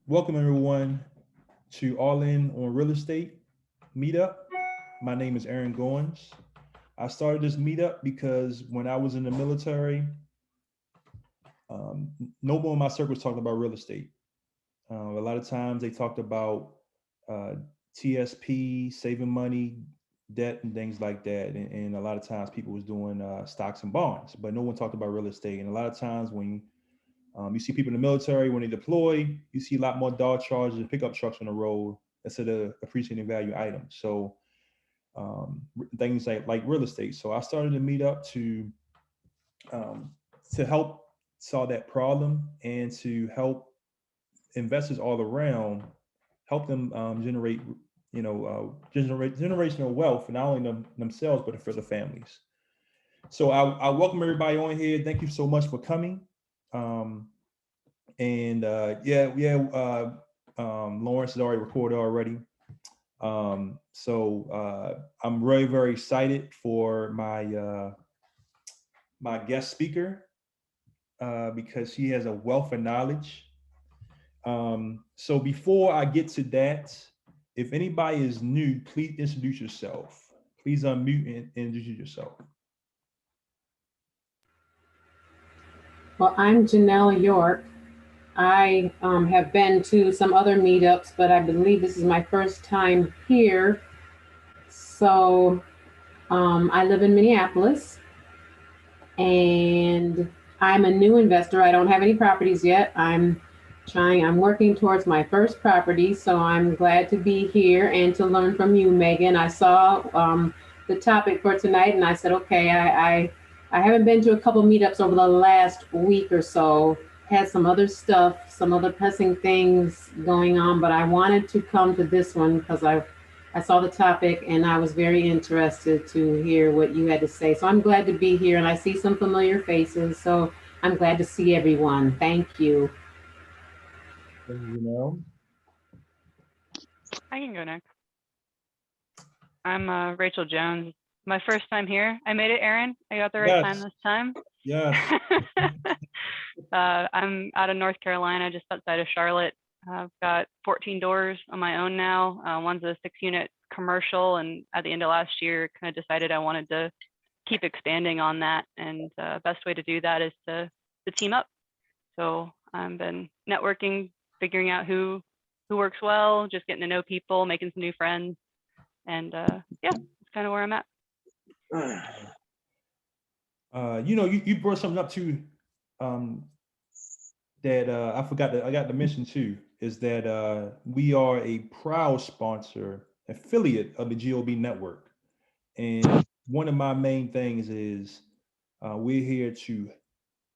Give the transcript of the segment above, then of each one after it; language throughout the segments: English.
Welcome everyone to All In on Real Estate Meetup. My name is Aaron Goins. I started this meetup because when I was in the military, no one in my circles talked about real estate. A lot of times they talked about uh, TSP, saving money, debt, and things like that. And a lot of times people was doing stocks and bonds, but no one talked about real estate. And a lot of times when you see people in the military, when they deploy, you see a lot more dog charges and pickup trucks on the road instead of appreciating value items. So things like real estate. So I started to meet up um, to help solve that problem and to help investors all around, help them generate, generate generational wealth for not only themselves but for the families. So I welcome everybody on here. Thank you so much for coming. Um, and Lawrence has already recorded already. I'm very, very excited for my guest speaker because she has a wealth of knowledge. So before I get to that, if anybody is new, please introduce yourself. Please unmute and introduce yourself. Well, I'm Janelle York. I have been to some other meetups, but I believe this is my first time here. So I live in Minneapolis and I'm a new investor. I don't have any properties yet. I'm working towards my first property. So I'm glad to be here and to learn from you, Megan. I saw the topic for tonight and I said, okay, I haven't been to a couple meetups over the last week or so. Had some other stuff, some other pressing things going on, but I wanted to come to this one because I saw the topic and I was very interested to hear what you had to say. So I'm glad to be here and I see some familiar faces. So I'm glad to see everyone. Thank you. You know, I can go next. I'm Rachel Jones. My first time here. I made it, Aaron. I got the right time this time. Yes. I'm out of North Carolina, just outside of Charlotte. I've got 14 doors on my own now. One's a 6-unit commercial, and at the end of last year, kind of decided I wanted to keep expanding on that. And best way to do that is to team up. So I've been networking, figuring out who works well, just getting to know people, making some new friends, and yeah, that's kind of where I'm at. You brought something up too um, that I got to mention too is that we are a proud sponsor affiliate of the GOB network, and one of my main things is we're here to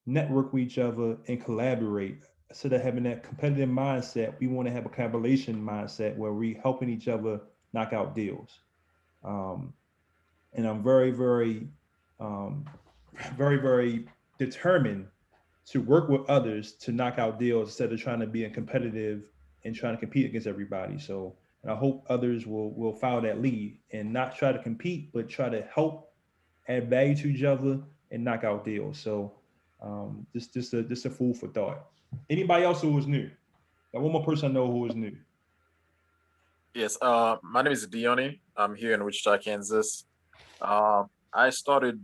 network with each other and collaborate. Instead of having that competitive mindset, we want to have a collaboration mindset where we helping each other knock out deals. Um, and I'm very, um, very determined to work with others to knock out deals instead of trying to be a competitive and trying to compete against everybody. So, and I hope others will follow that lead and not try to compete, but try to help add value to each other and knock out deals. So, just a food for thought. Anybody else who is new? One more person I know who is new. Yes, my name is Dione. I'm here in Wichita, Kansas. I started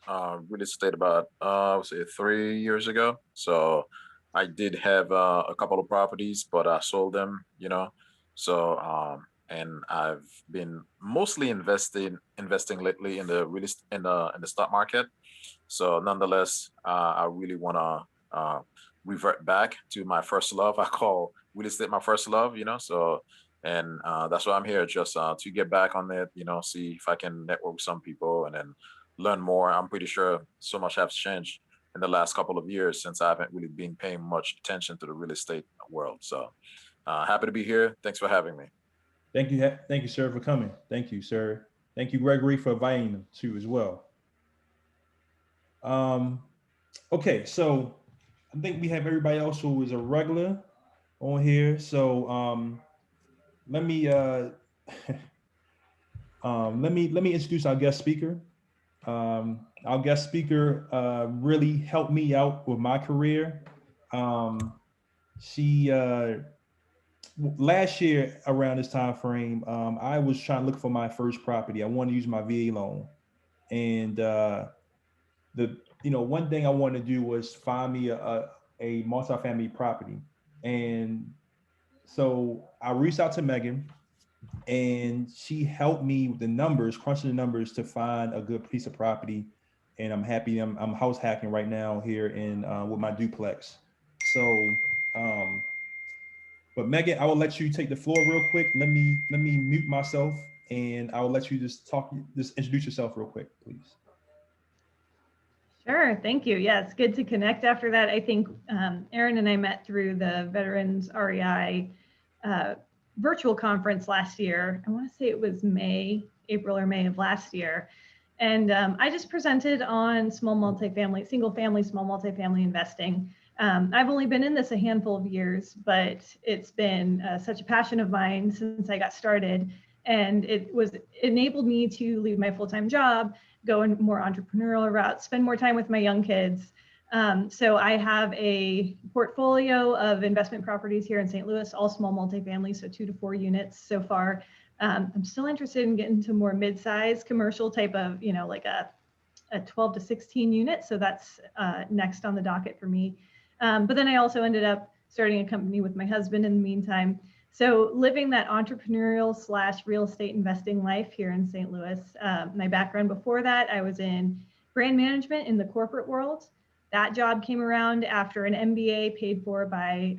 real estate about I would say 3 years ago. So I did have a couple of properties, but I sold them. So and I've been mostly investing lately in the real estate in the stock market. So nonetheless, I really want to revert back to my first love. I call real estate my first love. So and that's why I'm here, just to get back on it. See if I can network with some people and then learn more. I'm pretty sure so much has changed in the last couple of years since I haven't really been paying much attention to the real estate world. So happy to be here. Thanks for having me. Thank you, sir, for coming. Thank you, sir. Thank you, Gregory, for inviting them too as well. Um, okay, so I think we have everybody else who is a regular on here. So let me let me introduce our guest speaker. Our guest speaker really helped me out with my career. She last year around this time frame, I was trying to look for my first property. I wanted to use my VA loan, and one thing I wanted to do was find me a multifamily property, and so I reached out to Megan, and she helped me with the numbers, crunching the numbers to find a good piece of property. And I'm happy. I'm house hacking right now here in with my duplex. So, but Megan, I will let you take the floor real quick. Let me mute myself, and I will let you just introduce yourself real quick, please. Sure, thank you. Yeah, it's good to connect after that. I think Aaron and I met through the Veterans REI virtual conference last year. I want to say it was April or May of last year. And I just presented on single family, small multifamily investing. I've only been in this a handful of years, but it's been such a passion of mine since I got started. And it enabled me to leave my full-time job, go in more entrepreneurial route, spend more time with my young kids. So I have a portfolio of investment properties here in St. Louis, all small multifamily, so 2 to 4 units so far. I'm still interested in getting to more mid-size commercial type of, like a 12 to 16 unit. So that's next on the docket for me. But then I also ended up starting a company with my husband in the meantime. So living that entrepreneurial / real estate investing life here in St. Louis. My background before that, I was in brand management in the corporate world. That job came around after an MBA paid for by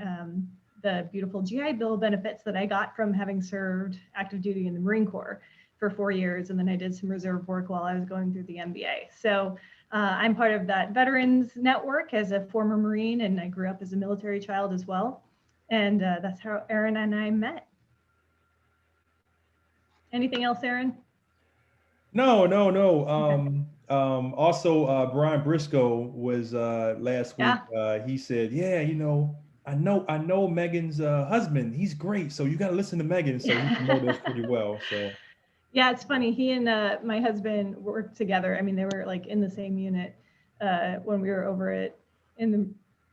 the beautiful GI Bill benefits that I got from having served active duty in the Marine Corps for 4 years. And then I did some reserve work while I was going through the MBA. So I'm part of that veterans network as a former Marine, and I grew up as a military child as well. And that's how Aaron and I met. Anything else, Aaron? No. Also, Brian Briscoe was last week. He said, "Yeah, I know Megan's husband. He's great. So you got to listen to Megan." So he promoted us pretty well. So yeah, it's funny. He and my husband worked together. I mean, they were like in the same unit when we were over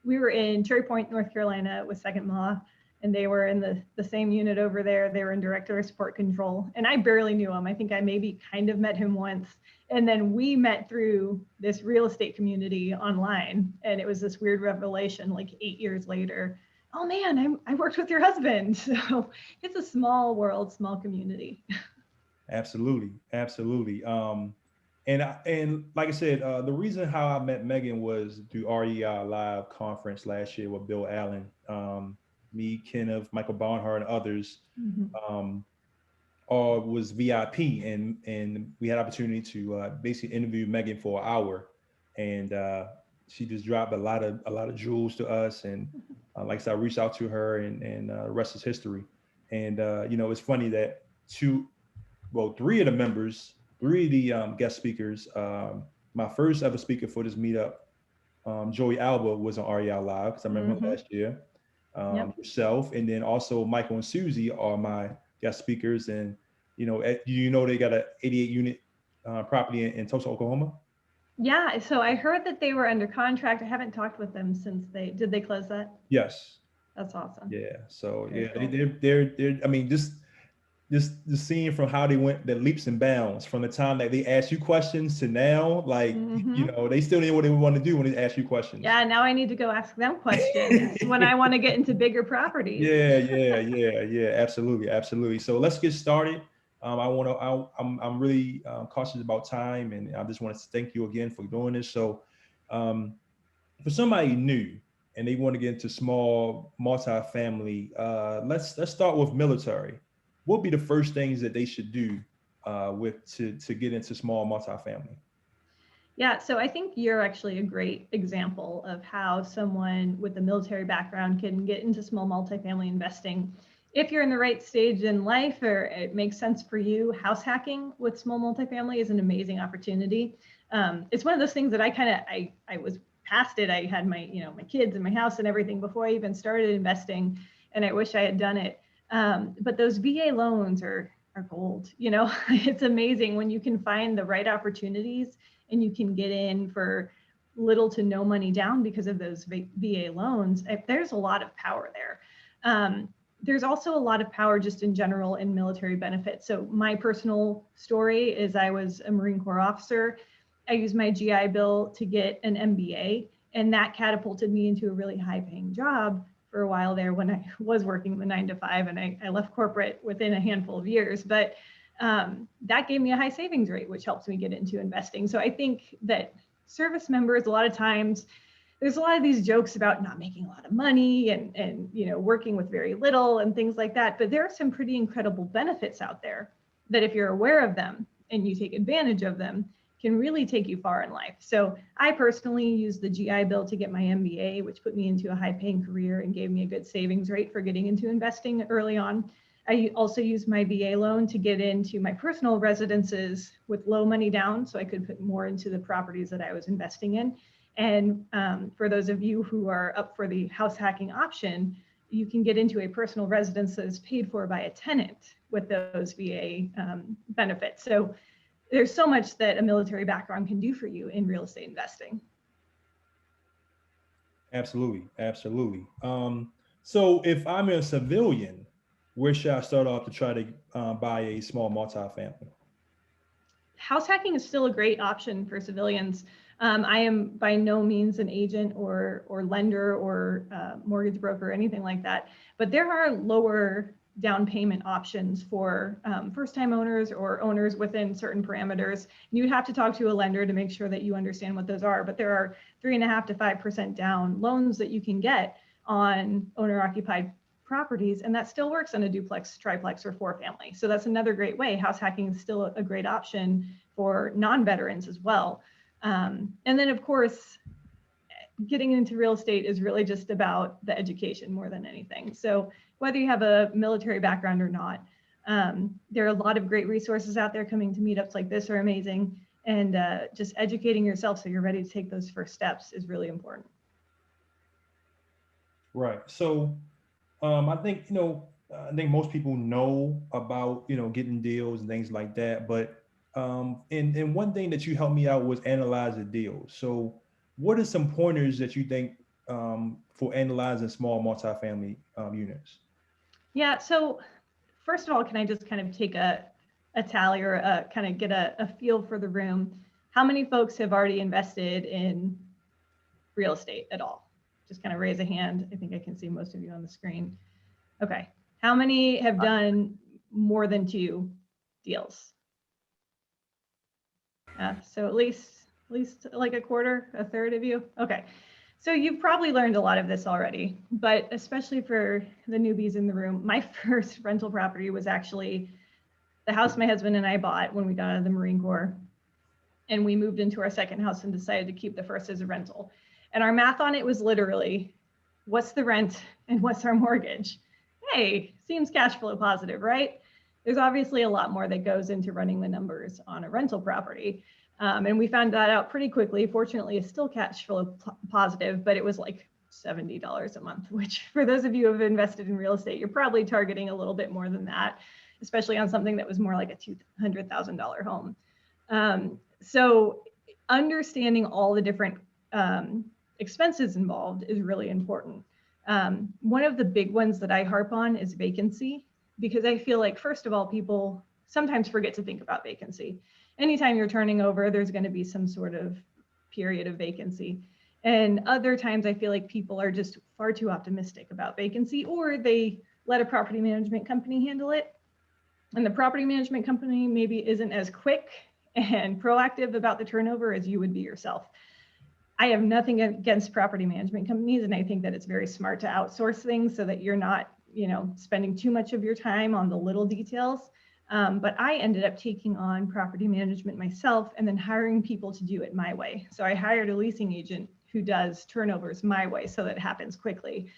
we were in Cherry Point, North Carolina with Second Law, and they were in the same unit over there. They were in director of support control, and I barely knew him. I think I maybe kind of met him once. And then we met through this real estate community online, and it was this weird revelation like 8 years later. Oh man, I worked with your husband. So it's a small world, small community. Absolutely. And like I said, the reason how I met Megan was through REI Live conference last year with Bill Allen, me, Kenneth, Michael Barnhart, and others. Or was VIP, and we had opportunity to basically interview Megan for an hour, and she just dropped a lot of jewels to us. And like I said, I reached out to her, and the rest is history. And it's funny that three of the guest speakers, my first ever speaker for this meetup, Joey Alba, was on REI Live because I remember him last year. Yourself, and then also Michael and Susie are my guest speakers. And they got an 88 unit property in Tulsa, Oklahoma. Yeah, so I heard that they were under contract. I haven't talked with them since did they close that? Yes. That's awesome. Yeah. So Very cool. they're I mean, just the scene from how they went the leaps and bounds from the time that they asked you questions to now, like they still didn't know what they want to do when they ask you questions. Yeah, now I need to go ask them questions when I want to get into bigger properties. Yeah, absolutely. So let's get started. I'm really cautious about time, and I just want to thank you again for doing this. So for somebody new and they want to get into small multifamily, let's start with military. What would be the first things that they should do to get into small multifamily? Yeah, so I think you're actually a great example of how someone with a military background can get into small multifamily investing. If you're in the right stage in life or it makes sense for you, house hacking with small multifamily is an amazing opportunity. It's one of those things that I was past it. I had my kids and my house and everything before I even started investing, and I wish I had done it. But those VA loans are gold. It's amazing when you can find the right opportunities and you can get in for little to no money down because of those VA loans. There's a lot of power there. there's also a lot of power just in general in military benefits. So my personal story is I was a Marine Corps officer. I used my GI Bill to get an MBA, and that catapulted me into a really high paying job for a while there when I was working the 9 to 5, and I left corporate within a handful of years. But that gave me a high savings rate, which helps me get into investing. So I think that service members, a lot of times, there's a lot of these jokes about not making a lot of money and you know, working with very little and things like that. But there are some pretty incredible benefits out there that if you're aware of them and you take advantage of them, can really take you far in life. So I personally used the GI Bill to get my MBA, which put me into a high paying career and gave me a good savings rate for getting into investing early on. I also used my VA loan to get into my personal residences with low money down, so I could put more into the properties that I was investing in. And for those of you who are up for the house hacking option, you can get into a personal residence that is paid for by a tenant with those VA benefits. So there's so much that a military background can do for you in real estate investing. Absolutely, absolutely. So if I'm a civilian, where should I start off to try to buy a small multifamily? House hacking is still a great option for civilians. I am by no means an agent or lender or mortgage broker or anything like that, but there are lower down payment options for first-time owners or owners within certain parameters. You'd have to talk to a lender to make sure that you understand what those are, but there are 3.5% to 5% down loans that you can get on owner-occupied properties, and that still works on a duplex, triplex, or 4-family. So that's another great way. House hacking is still a great option for non-veterans as well. And then, of course, getting into real estate is really just about the education more than anything. So whether you have a military background or not, there are a lot of great resources out there. Coming to meetups like this are amazing. And just educating yourself so you're ready to take those first steps is really important. Right. So I think, I think most people know about, getting deals and things like that. But and one thing that you helped me out was analyze the deals. So what are some pointers that you think for analyzing small multifamily units? Yeah, so first of all, can I just kind of take a tally or kind of get a feel for the room? How many folks have already invested in real estate at all? Just kind of raise a hand. I think I can see most of you on the screen. Okay. How many have done more than 2 deals? So at least like a quarter, a third of you. Okay. So you've probably learned a lot of this already, but especially for the newbies in the room, my first rental property was actually the house my husband and I bought when we got out of the Marine Corps. And we moved into our second house and decided to keep the first as a rental. And our math on it was literally, what's the rent and what's our mortgage? Hey, seems cash flow positive, right? There's obviously a lot more that goes into running the numbers on a rental property. And we found that out pretty quickly. Fortunately, it's still cash flow positive, but it was like $70 a month, which for those of you who have invested in real estate, you're probably targeting a little bit more than that, especially on something that was more like a $200,000 home. So understanding all the different expenses involved is really important. One of the big ones that I harp on is vacancy, because I feel like, first of all, people sometimes forget to think about vacancy. Anytime you're turning over, there's going to be some sort of period of vacancy. And other times I feel like people are just far too optimistic about vacancy, or they let a property management company handle it. And the property management company maybe isn't as quick and proactive about the turnover as you would be yourself. I have nothing against property management companies, and I think that it's very smart to outsource things so that you're not, spending too much of your time on the little details. But I ended up taking on property management myself and then hiring people to do it my way. So I hired a leasing agent who does turnovers my way so that it happens quickly.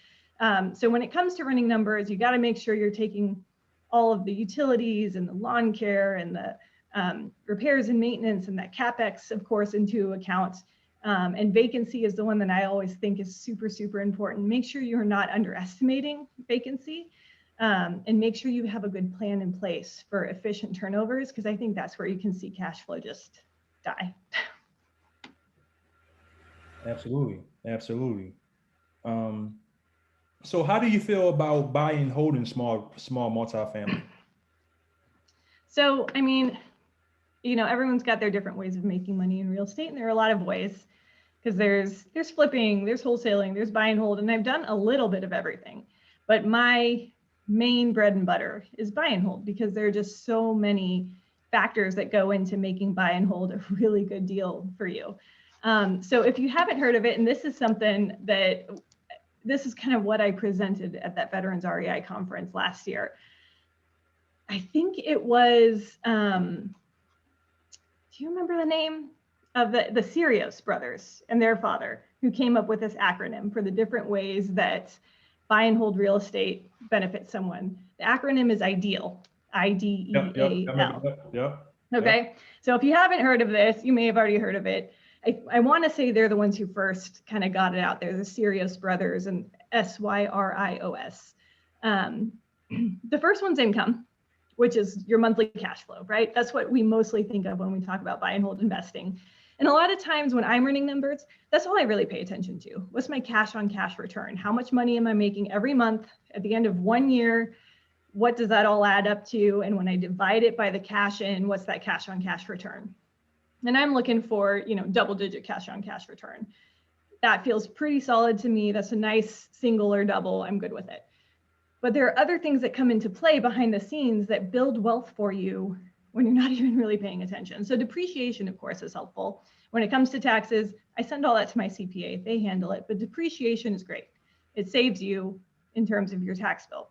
So when it comes to running numbers, you got to make sure you're taking all of the utilities and the lawn care and the repairs and maintenance and that CapEx, of course, into account. And vacancy is the one that I always think is super, super important. Make sure you're not underestimating vacancy, and make sure you have a good plan in place for efficient turnovers, because I think that's where you can see cash flow just die. Absolutely, absolutely. So how do you feel about buying and holding small multifamily? So, I mean, everyone's got their different ways of making money in real estate, and there are a lot of ways, because there's flipping, there's wholesaling, there's buy and hold, and I've done a little bit of everything. But my main bread and butter is buy and hold, because there are just so many factors that go into making buy and hold a really good deal for you. So if you haven't heard of it, and this is kind of what I presented at that Veterans REI conference last year. I think it was, do you remember the name of the Sirios brothers and their father, who came up with this acronym for the different ways that buy and hold real estate benefits someone? The acronym is IDEAL, IDEAL. Yep. Okay, so if you haven't heard of this, you may have already heard of it. I want to say they're the ones who first kind of got it out there, the Sirios brothers, and SYRIOS. The first one's income, which is your monthly cash flow, right? That's what we mostly think of when we talk about buy and hold investing. And a lot of times when I'm running numbers, that's all I really pay attention to. What's my cash on cash return? How much money am I making every month at the end of 1 year? What does that all add up to? And when I divide it by the cash in, what's that cash on cash return? And I'm looking for, double-digit cash on cash return. That feels pretty solid to me. That's a nice single or double. I'm good with it. But there are other things that come into play behind the scenes that build wealth for you when you're not even really paying attention. So depreciation, of course, is helpful. When it comes to taxes, I send all that to my CPA. They handle it. But depreciation is great. It saves you in terms of your tax bill.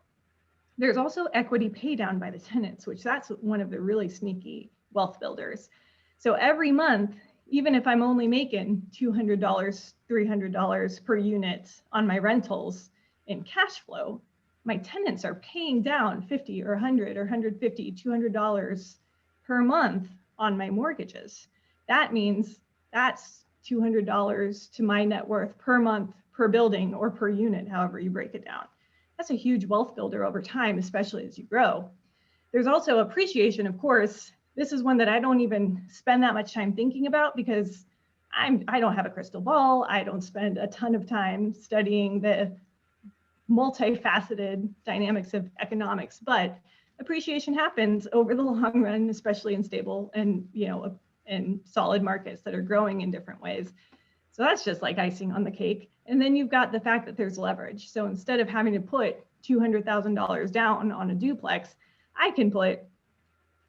There's also equity pay down by the tenants, which that's one of the really sneaky wealth builders. So every month, even if I'm only making $200, $300 per unit on my rentals in cash flow, my tenants are paying down $50 or $100 or $150, $200 per month on my mortgages. That means that's $200 to my net worth per month, per building, or per unit, however you break it down. That's a huge wealth builder over time, especially as you grow. There's also appreciation, of course. This is one that I don't even spend that much time thinking about, because I don't have a crystal ball. I don't spend a ton of time studying the multifaceted dynamics of economics, but appreciation happens over the long run, especially in stable and in solid markets that are growing in different ways. So that's just like icing on the cake. And then you've got the fact that there's leverage. So instead of having to put $200,000 down on a duplex, I can put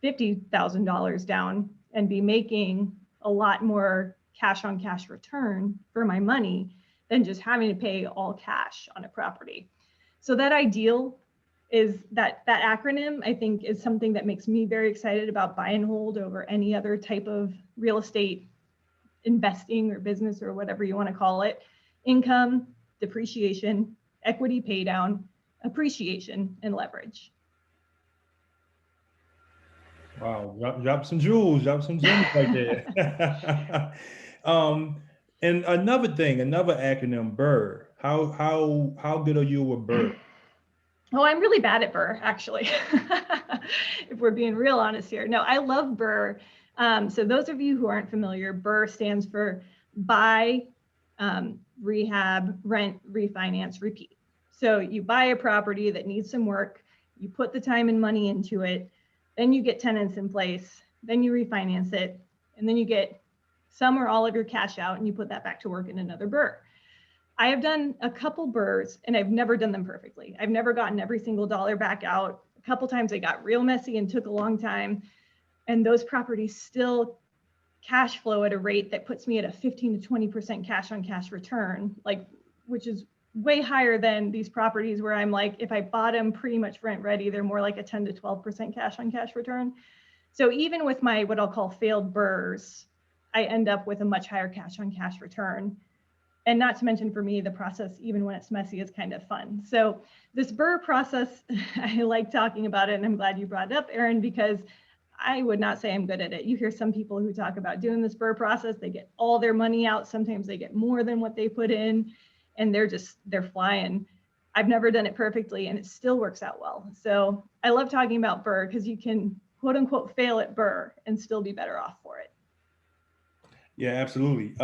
$50,000 down and be making a lot more cash on cash return for my money than just having to pay all cash on a property. So that IDEAL is that acronym, I think, is something that makes me very excited about buy and hold over any other type of real estate investing or business or whatever you want to call it. Income, depreciation, equity pay down, appreciation, and leverage. Wow, drop some jewels, drop some gems right there. And another acronym, BRRR. How good are you with BRRR? Oh, I'm really bad at BRRR, actually, if we're being real honest here. No, I love BRRR. So those of you who aren't familiar, BRRR stands for buy, rehab, rent, refinance, repeat. So you buy a property that needs some work, you put the time and money into it, then you get tenants in place, then you refinance it, and then you get some or all of your cash out and you put that back to work in another BRRR. I have done a couple BRRRs and I've never done them perfectly. I've never gotten every single dollar back out. A couple times they got real messy and took a long time. And those properties still cash flow at a rate that puts me at a 15 to 20% cash on cash return, which is way higher than these properties where I'm like, if I bought them pretty much rent ready, they're more like a 10 to 12% cash on cash return. So even with my, what I'll call failed BRRRs, I end up with a much higher cash on cash return. And not to mention, for me, the process, even when it's messy, is kind of fun. So this BRRRR process, I like talking about it, and I'm glad you brought it up, Erin, because I would not say I'm good at it. You hear some people who talk about doing this BRRRR process, they get all their money out. Sometimes they get more than what they put in, and they're flying. I've never done it perfectly, and it still works out well. So I love talking about BRRRR because you can, quote unquote, fail at BRRRR and still be better off for it. Yeah, absolutely.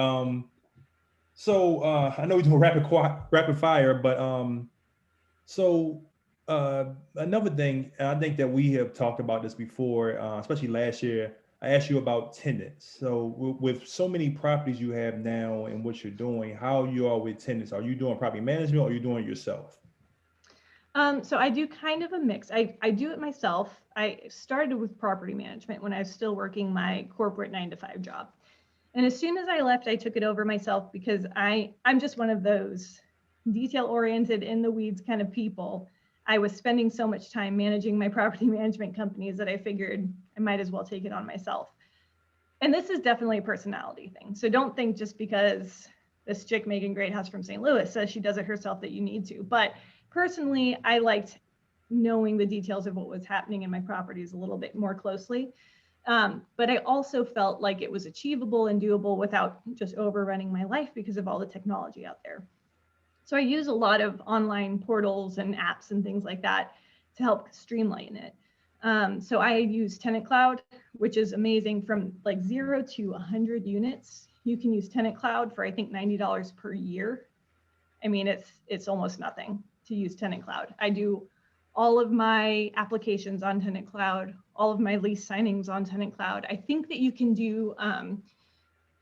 So I know we're doing rapid fire, but So another thing, and I think that we have talked about this before, especially last year. I asked you about tenants. So with so many properties you have now and what you're doing, how you are with tenants? Are you doing property management or are you doing it yourself? So I do kind of a mix. I do it myself. I started with property management when I was still working my corporate 9-to-5 job. And as soon as I left, I took it over myself because I'm just one of those detail-oriented, in the weeds kind of people. I was spending so much time managing my property management companies that I figured I might as well take it on myself. And this is definitely a personality thing. So don't think just because this chick, Megan Greathouse from St. Louis, says she does it herself that you need to. But personally, I liked knowing the details of what was happening in my properties a little bit more closely. But I also felt like it was achievable and doable without just overrunning my life because of all the technology out there. So I use a lot of online portals and apps and things like that to help streamline it. So I use Tenant Cloud, which is amazing. From like 0 to 100 units, you can use Tenant Cloud for I think $90 per year. I mean, it's almost nothing to use Tenant Cloud. I do all of my applications on Tenant Cloud, all of my lease signings on Tenant Cloud. I think that you can do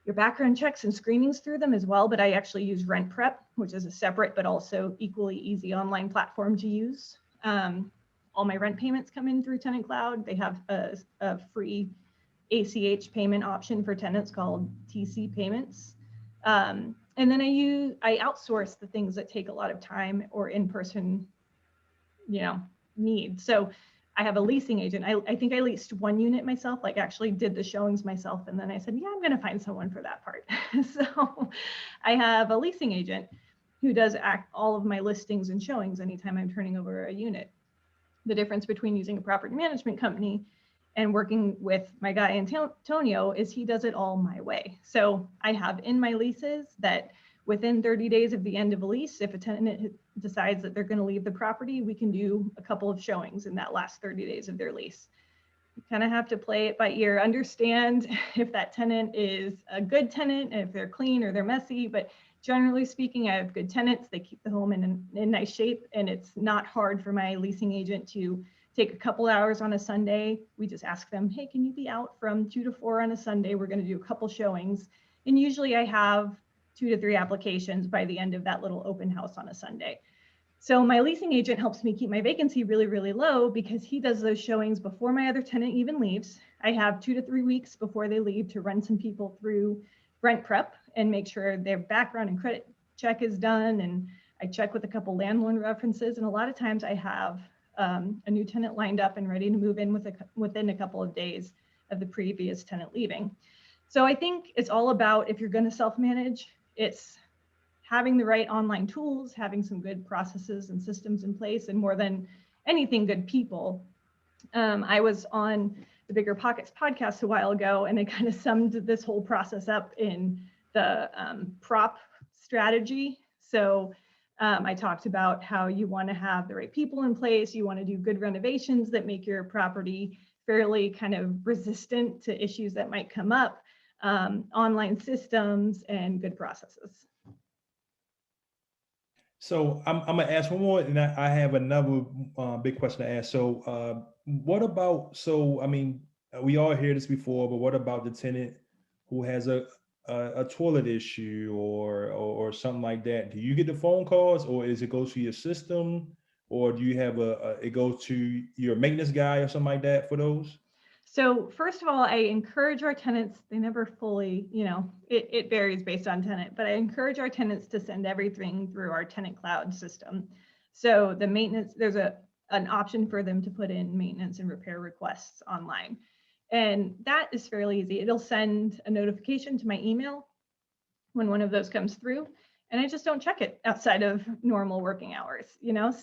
your background checks and screenings through them as well, but I actually use Rent Prep, which is a separate but also equally easy online platform to use. All my rent payments come in through Tenant Cloud. They have a free ACH payment option for tenants called TC Payments. And then I outsource the things that take a lot of time or in-person, need. So I have a leasing agent. I think I leased one unit myself, like actually did the showings myself. And then I said, yeah, I'm going to find someone for that part. So I have a leasing agent who does all of my listings and showings anytime I'm turning over a unit. The difference between using a property management company and working with my guy Antonio is he does it all my way. So I have in my leases that within 30 days of the end of a lease, if a tenant decides that they're going to leave the property, we can do a couple of showings in that last 30 days of their lease. You kind of have to play it by ear, understand if that tenant is a good tenant, and if they're clean or they're messy. But generally speaking, I have good tenants. They keep the home in nice shape, and it's not hard for my leasing agent to take a couple hours on a Sunday. We just ask them, hey, can you be out from 2 to 4 on a Sunday? We're going to do a couple showings. And usually I have 2 to 3 applications by the end of that little open house on a Sunday. So my leasing agent helps me keep my vacancy really, really low because he does those showings before my other tenant even leaves. I have 2 to 3 weeks before they leave to run some people through Rent Prep and make sure their background and credit check is done. And I check with a couple landlord references. And a lot of times I have a new tenant lined up and ready to move in within a couple of days of the previous tenant leaving. So I think it's all about, if you're going to self-manage, it's having the right online tools, having some good processes and systems in place, and more than anything, good people. I was on the Bigger Pockets podcast a while ago, and I kind of summed this whole process up in the prop strategy. So I talked about how you want to have the right people in place. You want to do good renovations that make your property fairly kind of resistant to issues that might come up, online systems, and good processes. So I'm gonna ask one more, and I have another big question to ask. So what about? So I mean, we all hear this before, but what about the tenant who has a toilet issue or something like that? Do you get the phone calls, or is it goes to your system, or do you have it goes to your maintenance guy or something like that for those? So first of all, I encourage our tenants, they never fully, it varies based on tenant, but I encourage our tenants to send everything through our Tenant Cloud system. So the maintenance, there's an option for them to put in maintenance and repair requests online. And that is fairly easy. It'll send a notification to my email when one of those comes through. And I just don't check it outside of normal working hours,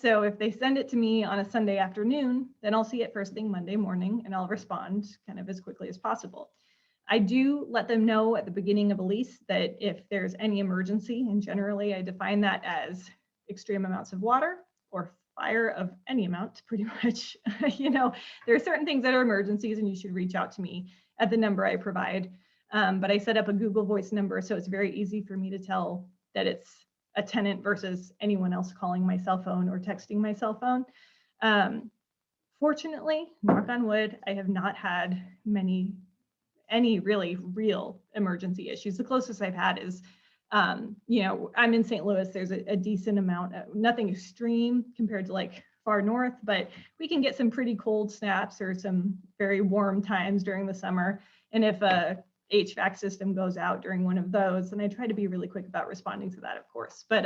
So if they send it to me on a Sunday afternoon, then I'll see it first thing Monday morning, and I'll respond kind of as quickly as possible. I do let them know at the beginning of a lease that if there's any emergency, and generally I define that as extreme amounts of water or fire of any amount, pretty much, there are certain things that are emergencies and you should reach out to me at the number I provide. But I set up a Google Voice number, so it's very easy for me to tell that it's a tenant versus anyone else calling my cell phone or texting my cell phone. Fortunately, knock on wood, I have not had any really real emergency issues. The closest I've had is, you know, I'm in St. Louis. There's a decent amount of, nothing extreme compared to like far north, but we can get some pretty cold snaps or some very warm times during the summer. And if a HVAC system goes out during one of those, then I try to be really quick about responding to that, of course. But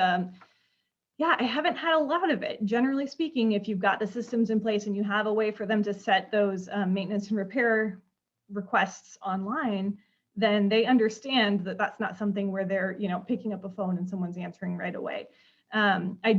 yeah, I haven't had a lot of it. Generally speaking, if you've got the systems in place and you have a way for them to set those maintenance and repair requests online, then they understand that that's not something where they're, you know, picking up a phone and someone's answering right away. I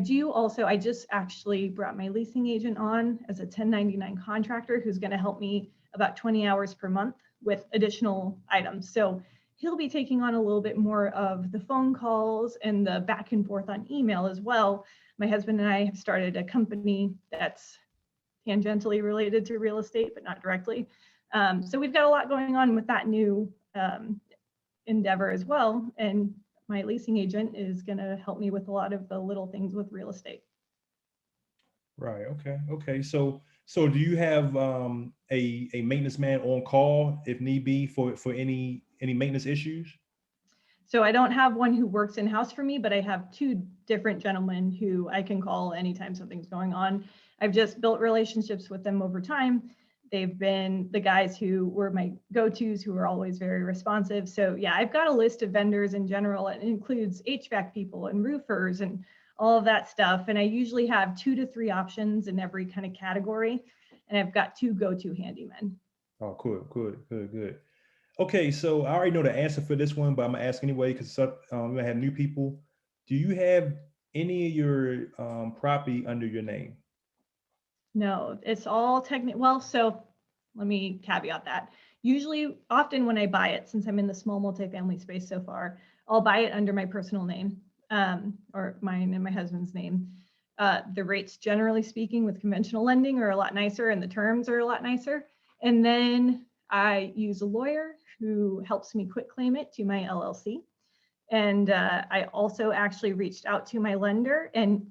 just actually brought my leasing agent on as a 1099 contractor who's going to help me about 20 hours per month with additional items. So he'll be taking on a little bit more of the phone calls and the back and forth on email as well. My husband and I have started a company that's tangentially related to real estate, but not directly. So we've got a lot going on with that new endeavor as well. And my leasing agent is going to help me with a lot of the little things with real estate. Right. Okay. Okay. So do you have a maintenance man on call if need be for any maintenance issues? So I don't have one who works in-house for me, but I have two different gentlemen who I can call anytime something's going on. I've just built relationships with them over time. They've been the guys who were my go-tos, who are always very responsive. So yeah, I've got a list of vendors in general. It includes HVAC people and roofers and all of that stuff. And I usually have 2 to 3 options in every kind of category. And I've got 2 go-to handymen. Oh, cool. Good. Okay, so I already know the answer for this one, but I'm gonna ask anyway because we're gonna have new people. Do you have any of your property under your name? No, it's all technical. Well, so let me caveat that. Usually, often when I buy it, since I'm in the small multifamily space so far, I'll buy it under my personal name, or mine and my husband's name. The rates, generally speaking, with conventional lending are a lot nicer and the terms are a lot nicer. And then I use a lawyer who helps me quit claim it to my LLC. And I also actually reached out to my lender and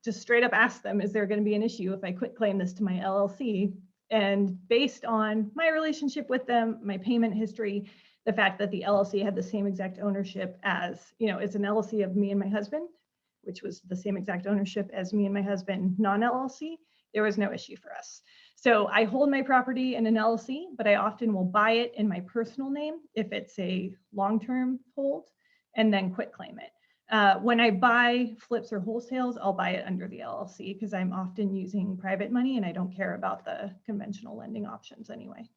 just straight up asked them, is there going to be an issue if I quit claim this to my LLC? And based on my relationship with them, my payment history, the fact that the LLC had the same exact ownership as, you know, it's an LLC of me and my husband, which was the same exact ownership as me and my husband, non-LLC, there was no issue for us. So I hold my property in an LLC, but I often will buy it in my personal name if it's a long-term hold and then quit claim it. When I buy flips or wholesales, I'll buy it under the LLC because I'm often using private money and I don't care about the conventional lending options anyway.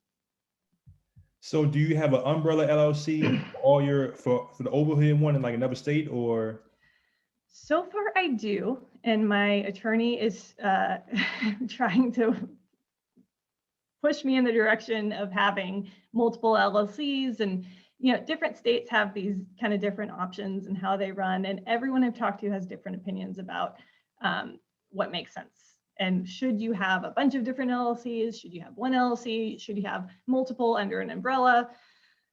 So do you have an umbrella LLC for the overhead one in like another state or? So far I do, and my attorney is trying to push me in the direction of having multiple LLCs, and you know, different states have these kind of different options and how they run, and everyone I've talked to has different opinions about what makes sense. And should you have a bunch of different LLCs? Should you have one LLC? Should you have multiple under an umbrella?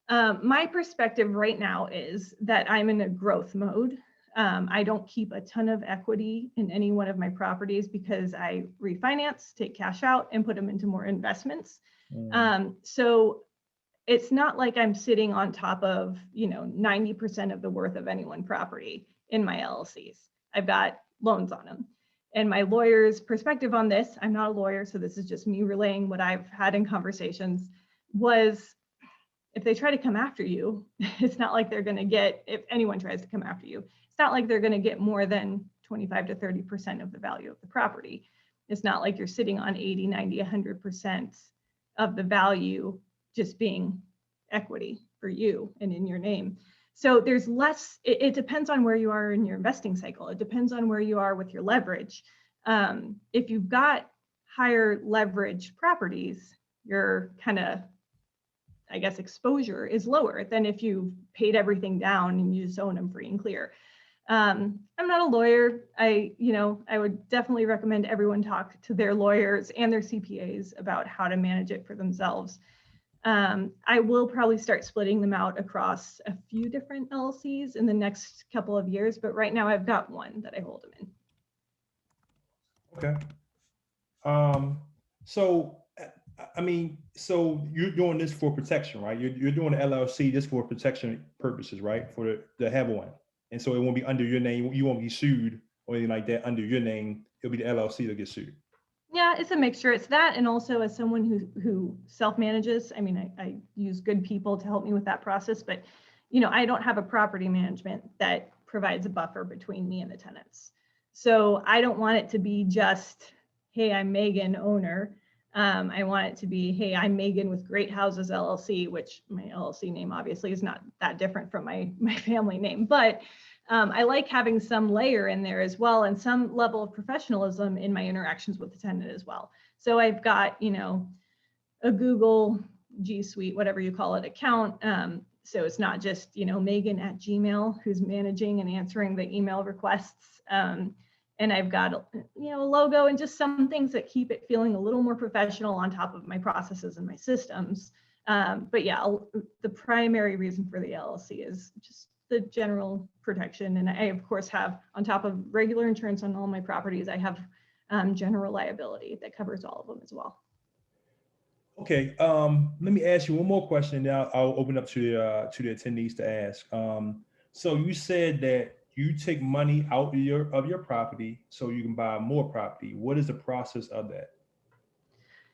My perspective right now is that I'm in a growth mode. I don't keep a ton of equity in any one of my properties because I refinance, take cash out, and put them into more investments. So it's not like I'm sitting on top of, you know, 90% of the worth of any one property in my LLCs. I've got loans on them. And my lawyer's perspective on this, I'm not a lawyer, so this is just me relaying what I've had in conversations, was if they try to come after you, it's not like they're going to get, if anyone tries to come after you, it's not like they're going to get more than 25 to 30% of the value of the property. It's not like you're sitting on 80, 90, 100% of the value just being equity for you and in your name. So there's less, it depends on where you are in your investing cycle. It depends on where you are with your leverage. If you've got higher leverage properties, your kind of, I guess, exposure is lower than if you paid everything down and you just own them free and clear. I'm not a lawyer. I would definitely recommend everyone talk to their lawyers and their CPAs about how to manage it for themselves. I will probably start splitting them out across a few different LLCs in the next couple of years, but right now I've got one that I hold them in. Okay. So, I mean, so you're doing this for protection, right? You're doing the LLC just for protection purposes, right? For the have one. And so it won't be under your name. You won't be sued or anything like that under your name. It'll be the LLC that gets sued. Yeah, it's a mixture. It's that, and also as someone who self-manages, I mean, I use good people to help me with that process, but I don't have a property management that provides a buffer between me and the tenants. So I don't want it to be just, hey, I'm Megan, owner. I want it to be, hey, I'm Megan with Great Houses LLC, which my LLC name obviously is not that different from my family name, but I like having some layer in there as well and some level of professionalism in my interactions with the tenant as well. So I've got, a Google G Suite, whatever you call it, account. So it's not just, Megan at Gmail who's managing and answering the email requests. And I've got, a logo and just some things that keep it feeling a little more professional on top of my processes and my systems. But yeah, the primary reason for the LLC is just the general protection. And I, of course, have on top of regular insurance on all my properties, I have general liability that covers all of them as well. Okay. Let me ask you one more question, and then I'll open up to the attendees to ask. So you said that you take money out of your property so you can buy more property. What is the process of that?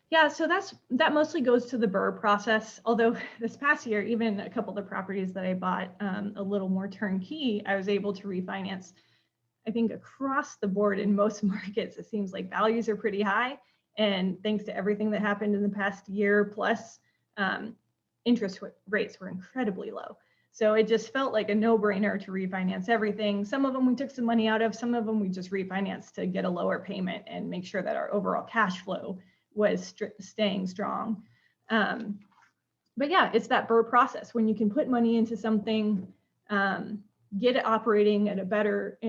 Yeah, so that mostly goes to the BRRRR process. Although this past year, even a couple of the properties that I bought a little more turnkey, I was able to refinance. I think across the board in most markets, it seems like values are pretty high. And thanks to everything that happened in the past year plus, interest rates were incredibly low. So it just felt like a no-brainer to refinance everything. Some of them we took some money out of, some of them we just refinanced to get a lower payment and make sure that our overall cash flow was staying strong. But yeah, it's that BRRRR process when you can put money into something, get it operating at a better,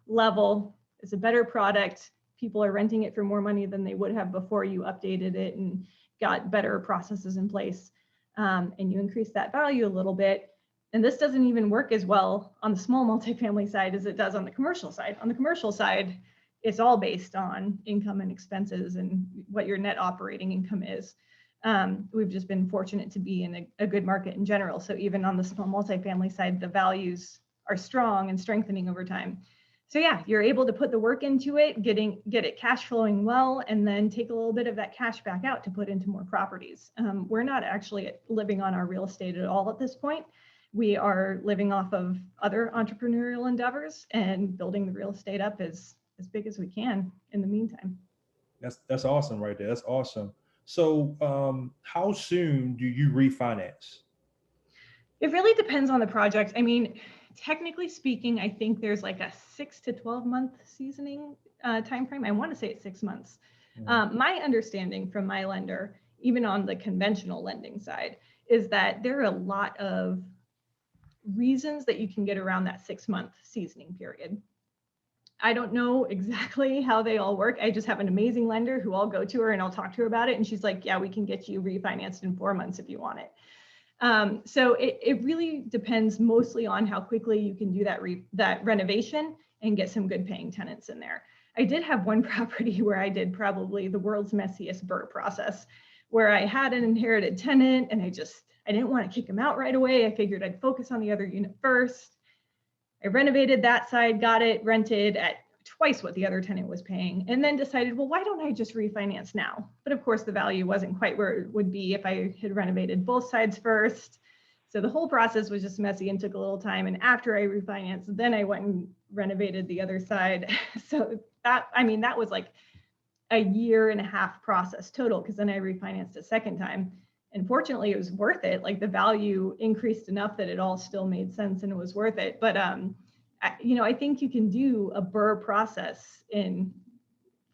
level. It's a better product. People are renting it for more money than they would have before you updated it and got better processes in place. And you increase that value a little bit. And this doesn't even work as well on the small multifamily side as it does on the commercial side. On the commercial side, it's all based on income and expenses and what your net operating income is. We've just been fortunate to be in a good market in general. So even on the small multifamily side, the values are strong and strengthening over time. So yeah, you're able to put the work into it, get it cash flowing well, and then take a little bit of that cash back out to put into more properties. We're not actually living on our real estate at all at this point. We are living off of other entrepreneurial endeavors and building the real estate up as big as we can in the meantime. That's awesome right there. That's awesome. So how soon do you refinance? It really depends on the project. I mean, technically speaking, I think there's like a 6 to 12 month seasoning timeframe. I want to say it's 6 months. My understanding from my lender, even on the conventional lending side, is that there are a lot of reasons that you can get around that 6-month seasoning period. I don't know exactly how they all work. I just have an amazing lender who I'll go to her and I'll talk to her about it. And she's like, yeah, we can get you refinanced in 4 months if you want it. So it really depends mostly on how quickly you can do that renovation and get some good paying tenants in there. I did have one property where I did probably the world's messiest BRRRR process, where I had an inherited tenant and I didn't want to kick him out right away. I figured I'd focus on the other unit first. I renovated that side, got it rented at twice what the other tenant was paying, and then decided, well, why don't I just refinance now? But of course, the value wasn't quite where it would be if I had renovated both sides first. So the whole process was just messy and took a little time. And after I refinanced, then I went and renovated the other side. So that was like a 1.5-year process total, because then I refinanced a second time. And fortunately, it was worth it. Like the value increased enough that it all still made sense and it was worth it. But I think you can do a BRRRR process in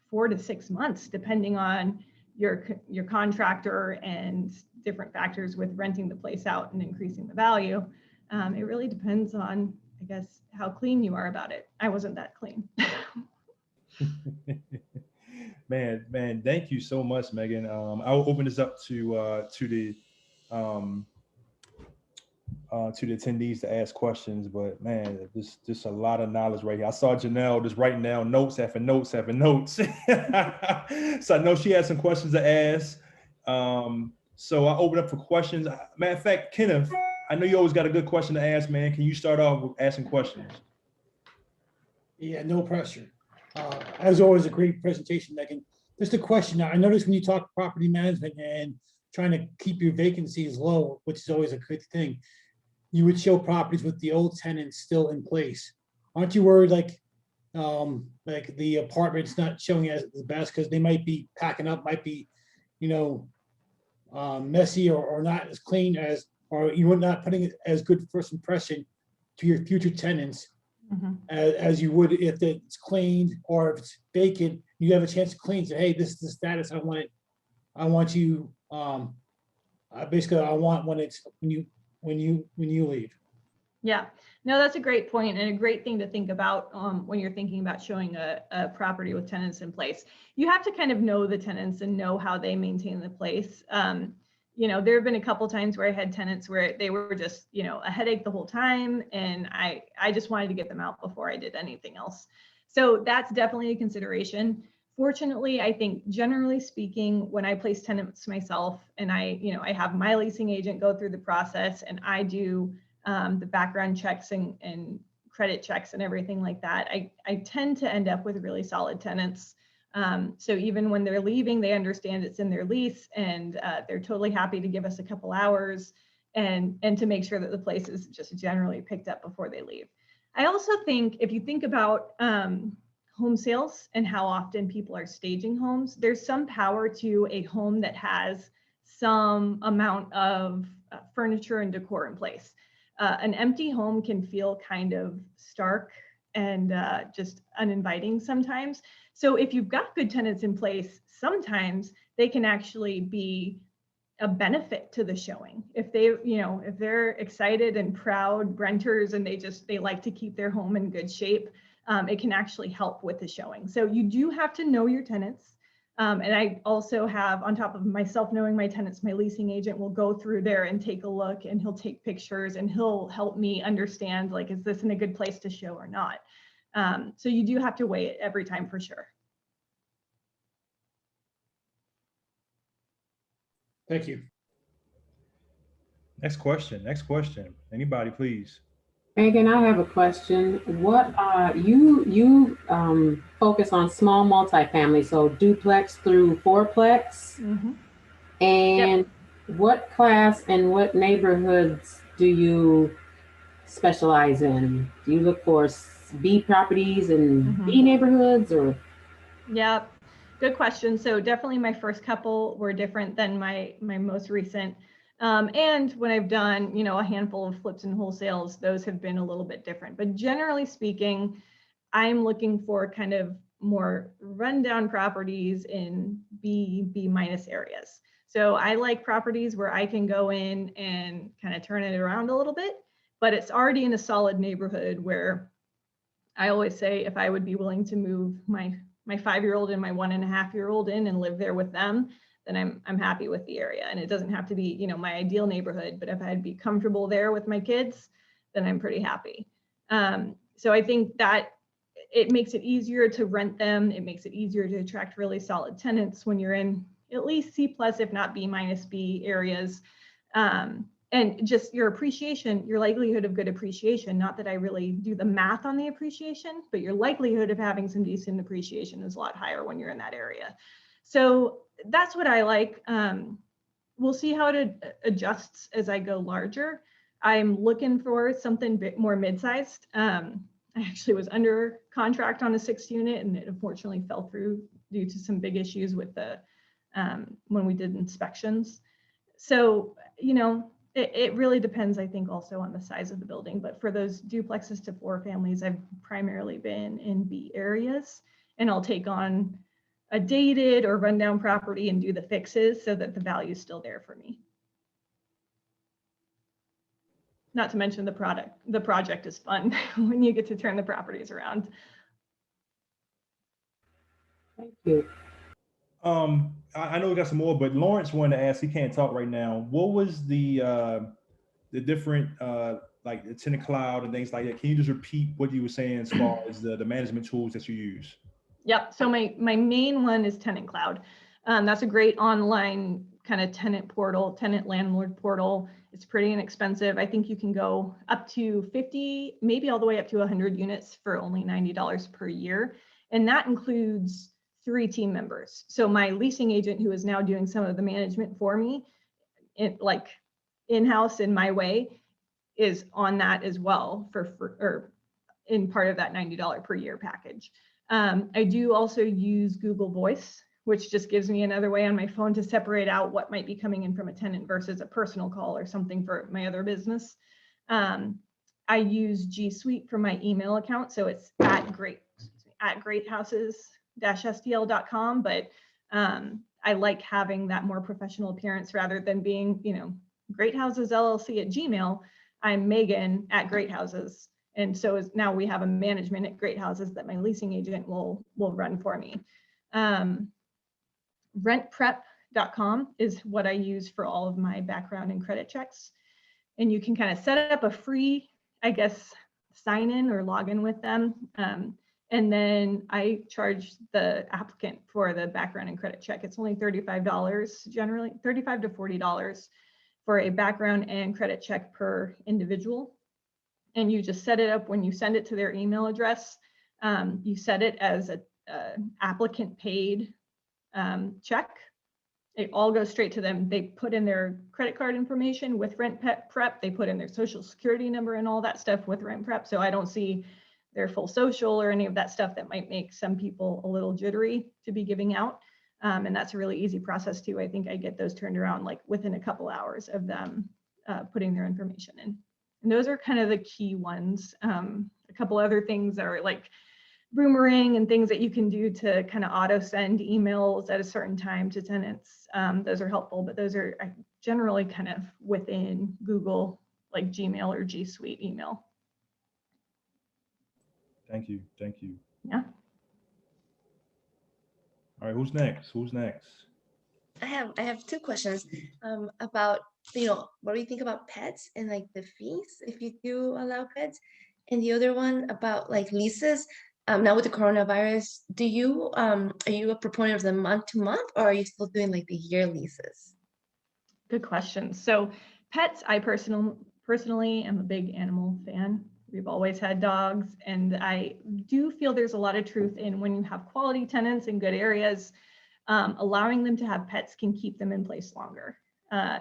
4 to 6 months, depending on your contractor and different factors with renting the place out and increasing the value. It really depends on, I guess, how clean you are about it. I wasn't that clean. Man, thank you so much, Megan. I'll open this up to the um, to the attendees to ask questions. But man, just a lot of knowledge right here. I saw Janelle just writing down notes after notes after notes. So I know she had some questions to ask. So I open up for questions. Matter of fact, Kenneth, I know you always got a good question to ask, man. Can you start off with asking questions? Yeah, no pressure. As always, a great presentation, Megan. Just a question. I noticed when you talk property management and trying to keep your vacancies low, which is always a good thing, you would show properties with the old tenants still in place. Aren't you worried like the apartment's not showing as the best because they might be packing up, might be, you know, messy or not as clean as, or you're not putting it as good first impression to your future tenants as you would if it's cleaned, or if it's vacant, you have a chance to clean, say, hey, this is the status, I want you, basically, I want when it's, when you leave. Yeah, no, that's a great point and a great thing to think about when you're thinking about showing a property with tenants in place. You have to kind of know the tenants and know how they maintain the place. You know, there have been a couple times where I had tenants where they were just, you know, a headache the whole time, and I just wanted to get them out before I did anything else. So that's definitely a consideration. Fortunately, I think generally speaking, when I place tenants myself and I have my leasing agent go through the process and I do the background checks and credit checks and everything like that, I tend to end up with really solid tenants. So even when they're leaving, they understand it's in their lease, and they're totally happy to give us a couple hours and to make sure that the place is just generally picked up before they leave. I also think if you think about home sales and how often people are staging homes, there's some power to a home that has some amount of furniture and decor in place. An empty home can feel kind of stark and just uninviting sometimes. So if you've got good tenants in place, sometimes they can actually be a benefit to the showing. If if they're excited and proud renters and they like to keep their home in good shape, it can actually help with the showing. So you do have to know your tenants. And I also have, on top of myself knowing my tenants, my leasing agent will go through there and take a look, and he'll take pictures and he'll help me understand, like, is this in a good place to show or not? So you do have to weigh it every time for sure. Thank you. Next question. Anybody, please. Megan, I have a question. What you focus on small multifamily, so duplex through fourplex, and what class and what neighborhoods do you specialize in? Do you look for B properties and B neighborhoods, or? Yeah, good question. So definitely my first couple were different than my most recent. And when I've done, a handful of flips and wholesales, those have been a little bit different. But generally speaking, I'm looking for kind of more rundown properties in B minus areas. So I like properties where I can go in and kind of turn it around a little bit, but it's already in a solid neighborhood where I always say if I would be willing to move my 5-year-old and my 1.5-year-old in and live there with them, then I'm happy with the area. And it doesn't have to be, my ideal neighborhood, but if I'd be comfortable there with my kids, then I'm pretty happy. So I think that it makes it easier to rent them. It makes it easier to attract really solid tenants when you're in at least C plus, if not B minus B areas. And just your appreciation, your likelihood of good appreciation, not that I really do the math on the appreciation, but your likelihood of having some decent appreciation is a lot higher when you're in that area. So that's what I like. We'll see how it adjusts as I go larger. I'm looking for something a bit more mid-sized. I actually was under contract on a 6 unit, and it unfortunately fell through due to some big issues with the when we did inspections. So, it really depends, I think, also on the size of the building. But for those duplexes to 4 families, I've primarily been in B areas, and I'll take on a dated or rundown property and do the fixes so that the value is still there for me. Not to mention the project is fun when you get to turn the properties around. Thank you. I know we got some more, but Lawrence wanted to ask, he can't talk right now. What was the different like the tenant cloud and things like that? Can you just repeat what you were saying as far as the management tools that you use? Yep. So my main one is Tenant Cloud. That's a great online kind of tenant portal, tenant landlord portal. It's pretty inexpensive. I think you can go up to 50, maybe all the way up to 100 units for only $90 per year. And that includes 3 team members. So my leasing agent, who is now doing some of the management for me, like in-house in my way, is on that as well or in part of that $90 per year package. I do also use Google Voice, which just gives me another way on my phone to separate out what might be coming in from a tenant versus a personal call or something for my other business. I use G Suite for my email account. So it's at greathouses-stl.com, but I like having that more professional appearance rather than being, Great Houses LLC at Gmail. I'm Megan at Great Houses. And so now we have a management at Great Houses that my leasing agent will run for me. Rentprep.com is what I use for all of my background and credit checks. And you can kind of set up a free, sign in or log in with them. And then I charge the applicant for the background and credit check. It's only $35, generally $35 to $40 for a background and credit check per individual. And you just set it up when you send it to their email address. You set it as a applicant paid check. It all goes straight to them. They put in their credit card information with Rentprep. They put in their social security number and all that stuff with Rentprep. So I don't see their full social or any of that stuff that might make some people a little jittery to be giving out. And that's a really easy process too. I think I get those turned around like within a couple hours of them putting their information in. And those are kind of the key ones. A couple other things are like Boomerang and things that you can do to kind of auto send emails at a certain time to tenants. Those are helpful, but those are generally kind of within Google, like Gmail or G Suite email. Thank you. Thank you. Yeah. All right, who's next? I have 2 questions about what do you think about pets and like the fees if you do allow pets, and the other one about like leases. Now with the coronavirus, are you a proponent of the month to month, or are you still doing like the year leases? Good question. So pets, I personally am a big animal fan. We've always had dogs, and I do feel there's a lot of truth in when you have quality tenants in good areas, allowing them to have pets can keep them in place longer.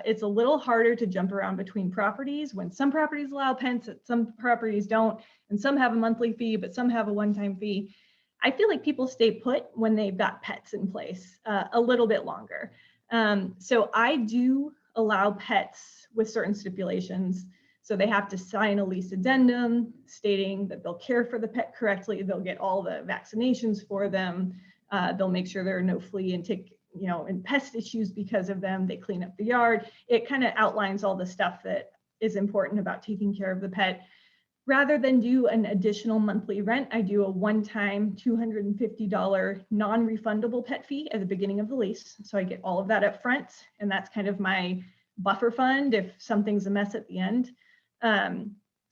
It's a little harder to jump around between properties when some properties allow pets, some properties don't, and some have a monthly fee, but some have a one-time fee. I feel like people stay put when they've got pets in place a little bit longer. So I do allow pets with certain stipulations. So they have to sign a lease addendum stating that they'll care for the pet correctly. They'll get all the vaccinations for them. They'll make sure there are no flea and tick, and pest issues because of them. They clean up the yard. It kind of outlines all the stuff that is important about taking care of the pet. Rather than do an additional monthly rent, I do a one-time $250 non-refundable pet fee at the beginning of the lease. So I get all of that up front, and that's kind of my buffer fund if something's a mess at the end.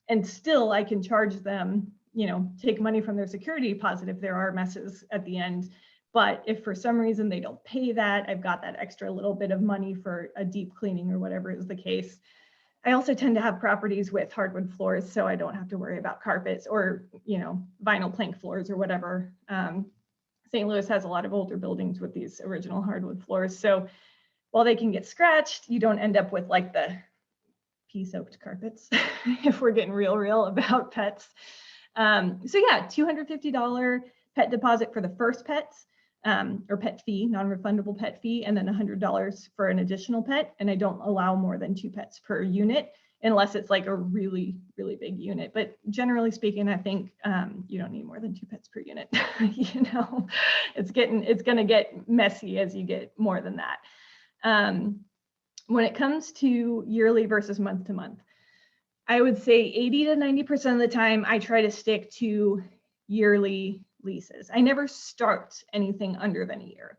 And still I can charge them, take money from their security deposit if there are messes at the end. But if for some reason they don't pay that, I've got that extra little bit of money for a deep cleaning or whatever is the case. I also tend to have properties with hardwood floors, so I don't have to worry about carpets or, vinyl plank floors or whatever. St. Louis has a lot of older buildings with these original hardwood floors. So while they can get scratched, you don't end up with like the pea-soaked carpets if we're getting real about pets. So yeah, $250 pet deposit for the first pet, or pet fee, non-refundable pet fee, and then $100 for an additional pet. And I don't allow more than 2 pets per unit unless it's like a really, really big unit. But generally speaking, I think you don't need more than 2 pets per unit. It's going to get messy as you get more than that. When it comes to yearly versus month to month, I would say 80 to 90% of the time, I try to stick to yearly leases. I never start anything under than a year.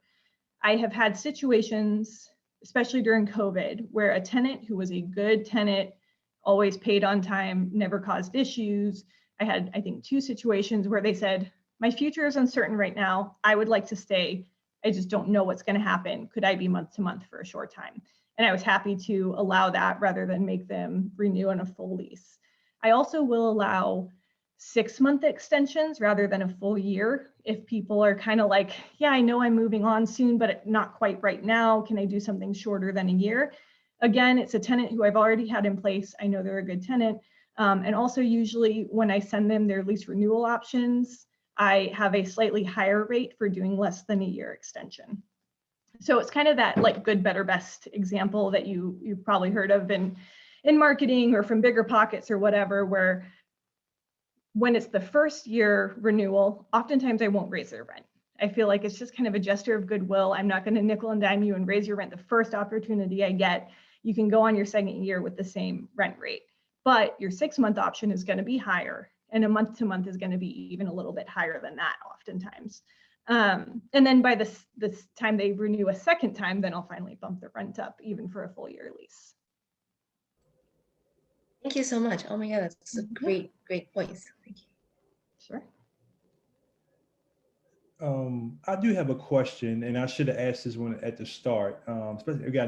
I have had situations, especially during COVID, where a tenant who was a good tenant, always paid on time, never caused issues. I had, I think, 2 situations where they said, my future is uncertain right now. I would like to stay. I just don't know what's going to happen. Could I be month to month for a short time? And I was happy to allow that rather than make them renew on a full lease. I also will allow 6-month extensions rather than a full year. If people are kind of like, yeah, I know I'm moving on soon, but not quite right now. Can I do something shorter than a year? Again, it's a tenant who I've already had in place. I know they're a good tenant. And also usually when I send them their lease renewal options, I have a slightly higher rate for doing less than a year extension. So it's kind of that like good, better, best example that you've probably heard of in marketing or from Bigger Pockets or whatever, where when it's the first year renewal, oftentimes I won't raise their rent. I feel like it's just kind of a gesture of goodwill. I'm not going to nickel and dime you and raise your rent the first opportunity I get. You can go on your second year with the same rent rate, but your 6-month option is going to be higher, and a month to month is going to be even a little bit higher than that oftentimes. And then by this time they renew a second time, then I'll finally bump the rent up even for a full year lease. Thank you so much. Oh my God, that's a great points. Thank you. Sure. I do have a question, and I should have asked this one at the start. Especially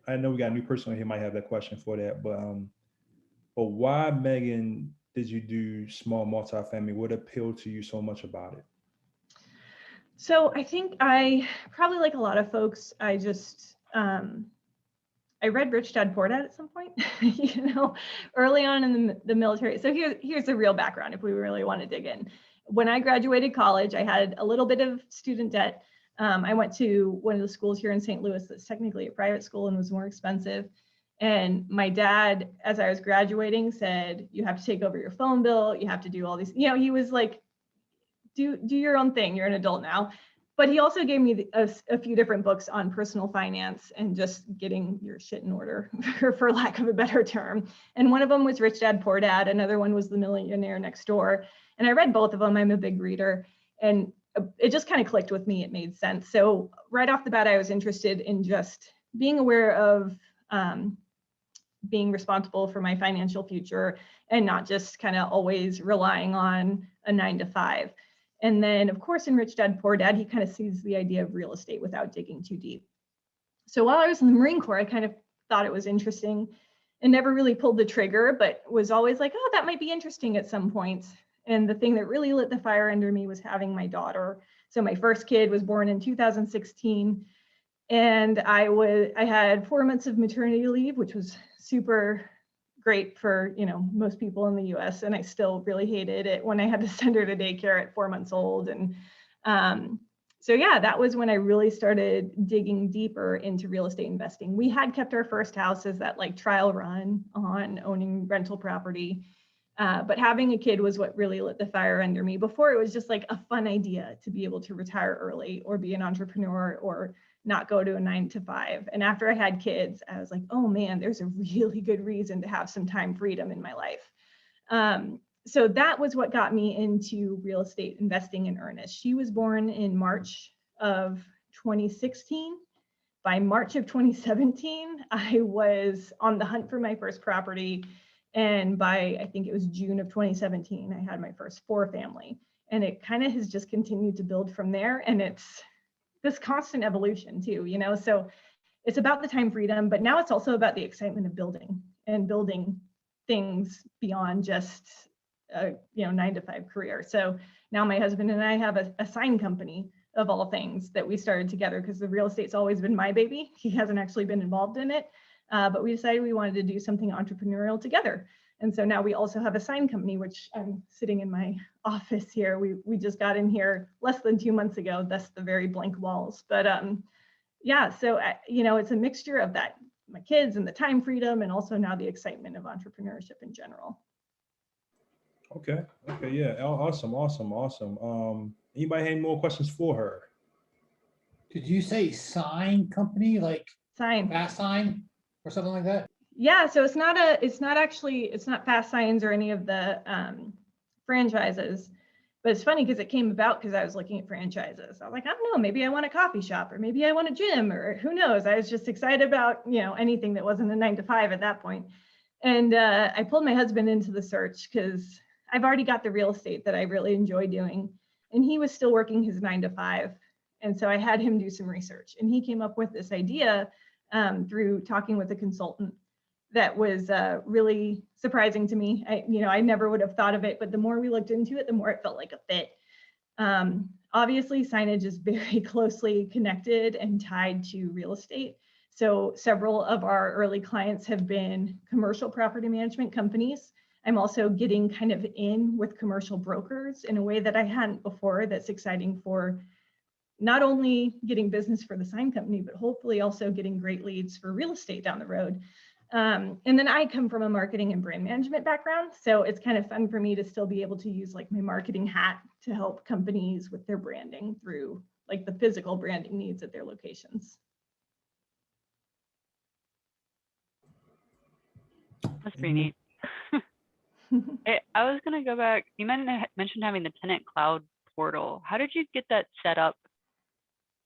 I know we got a new person here might have that question for that, but why, Megan, did you do small multifamily? What appealed to you so much about it? So I think I probably, like a lot of folks, I just I read Rich Dad Poor Dad at some point, early on in the military. So here's the real background if we really want to dig in. When I graduated college, I had a little bit of student debt. I went to one of the schools here in St. Louis that's technically a private school and was more expensive. And my dad, as I was graduating, said, you have to take over your phone bill. You have to do all these, he was like, do your own thing. You're an adult now. But he also gave me a few different books on personal finance and just getting your shit in order, for lack of a better term. And one of them was Rich Dad Poor Dad. Another one was The Millionaire Next Door. And I read both of them. I'm a big reader. And it just kind of clicked with me. It made sense. So right off the bat, I was interested in just being aware of being responsible for my financial future and not just kind of always relying on a 9-to-5. And then, of course, in Rich Dad Poor Dad, he kind of sees the idea of real estate without digging too deep. So while I was in the Marine Corps, I kind of thought it was interesting and never really pulled the trigger, but was always like, oh, that might be interesting at some point. And the thing that really lit the fire under me was having my daughter. So my first kid was born in 2016. And I had 4 months of maternity leave, which was super great for most people in the US, and I still really hated it when I had to send her to daycare at 4 months old. And so yeah, that was when I really started digging deeper into real estate investing. We had kept our first house as that like trial run on owning rental property, but having a kid was what really lit the fire under me. Before, it was just like a fun idea to be able to retire early or be an entrepreneur or not go to a 9-to-5. And after I had kids, I was like, oh man, there's a really good reason to have some time freedom in my life. So that was what got me into real estate investing in earnest. She was born in March of 2016. By March of 2017, I was on the hunt for my first property. And by, I think it was June of 2017, I had my first 4-family. And it kind of has just continued to build from there. And it's this constant evolution too, so it's about the time freedom, but now it's also about the excitement of building things beyond just a 9-to-5 career. So now my husband and I have a sign company of all things that we started together because the real estate's always been my baby. He hasn't actually been involved in it, but we decided we wanted to do something entrepreneurial together. And so now we also have a sign company, which I'm sitting in my office here. We just got in here less than 2 months ago. That's the very blank walls. But yeah, so, it's a mixture of that, my kids and the time freedom, and also now the excitement of entrepreneurship in general. Okay, yeah, awesome. Anybody have any more questions for her? Did you say sign company, like Sign. fast sign or something like that? Yeah, so it's not Fast Signs or any of the franchises. But it's funny because it came about because I was looking at franchises. I was like, I don't know, maybe I want a coffee shop, or maybe I want a gym, or who knows. I was just excited about, anything that wasn't a 9 to 5 at that point. And I pulled my husband into the search because I've already got the real estate that I really enjoy doing. And he was still working his 9 to 5. And so I had him do some research, and he came up with this idea through talking with a consultant that was really surprising to me. I never would have thought of it, but the more we looked into it, the more it felt like a fit. Obviously, signage is very closely connected and tied to real estate. So several of our early clients have been commercial property management companies. I'm also getting kind of in with commercial brokers in a way that I hadn't before. That's exciting for not only getting business for the sign company, but hopefully also getting great leads for real estate down the road. And then I come from a marketing and brand management background. So it's kind of fun for me to still be able to use like my marketing hat to help companies with their branding through like the physical branding needs at their locations. That's pretty neat. I was going to go back. You mentioned having the tenant cloud portal. How did you get that set up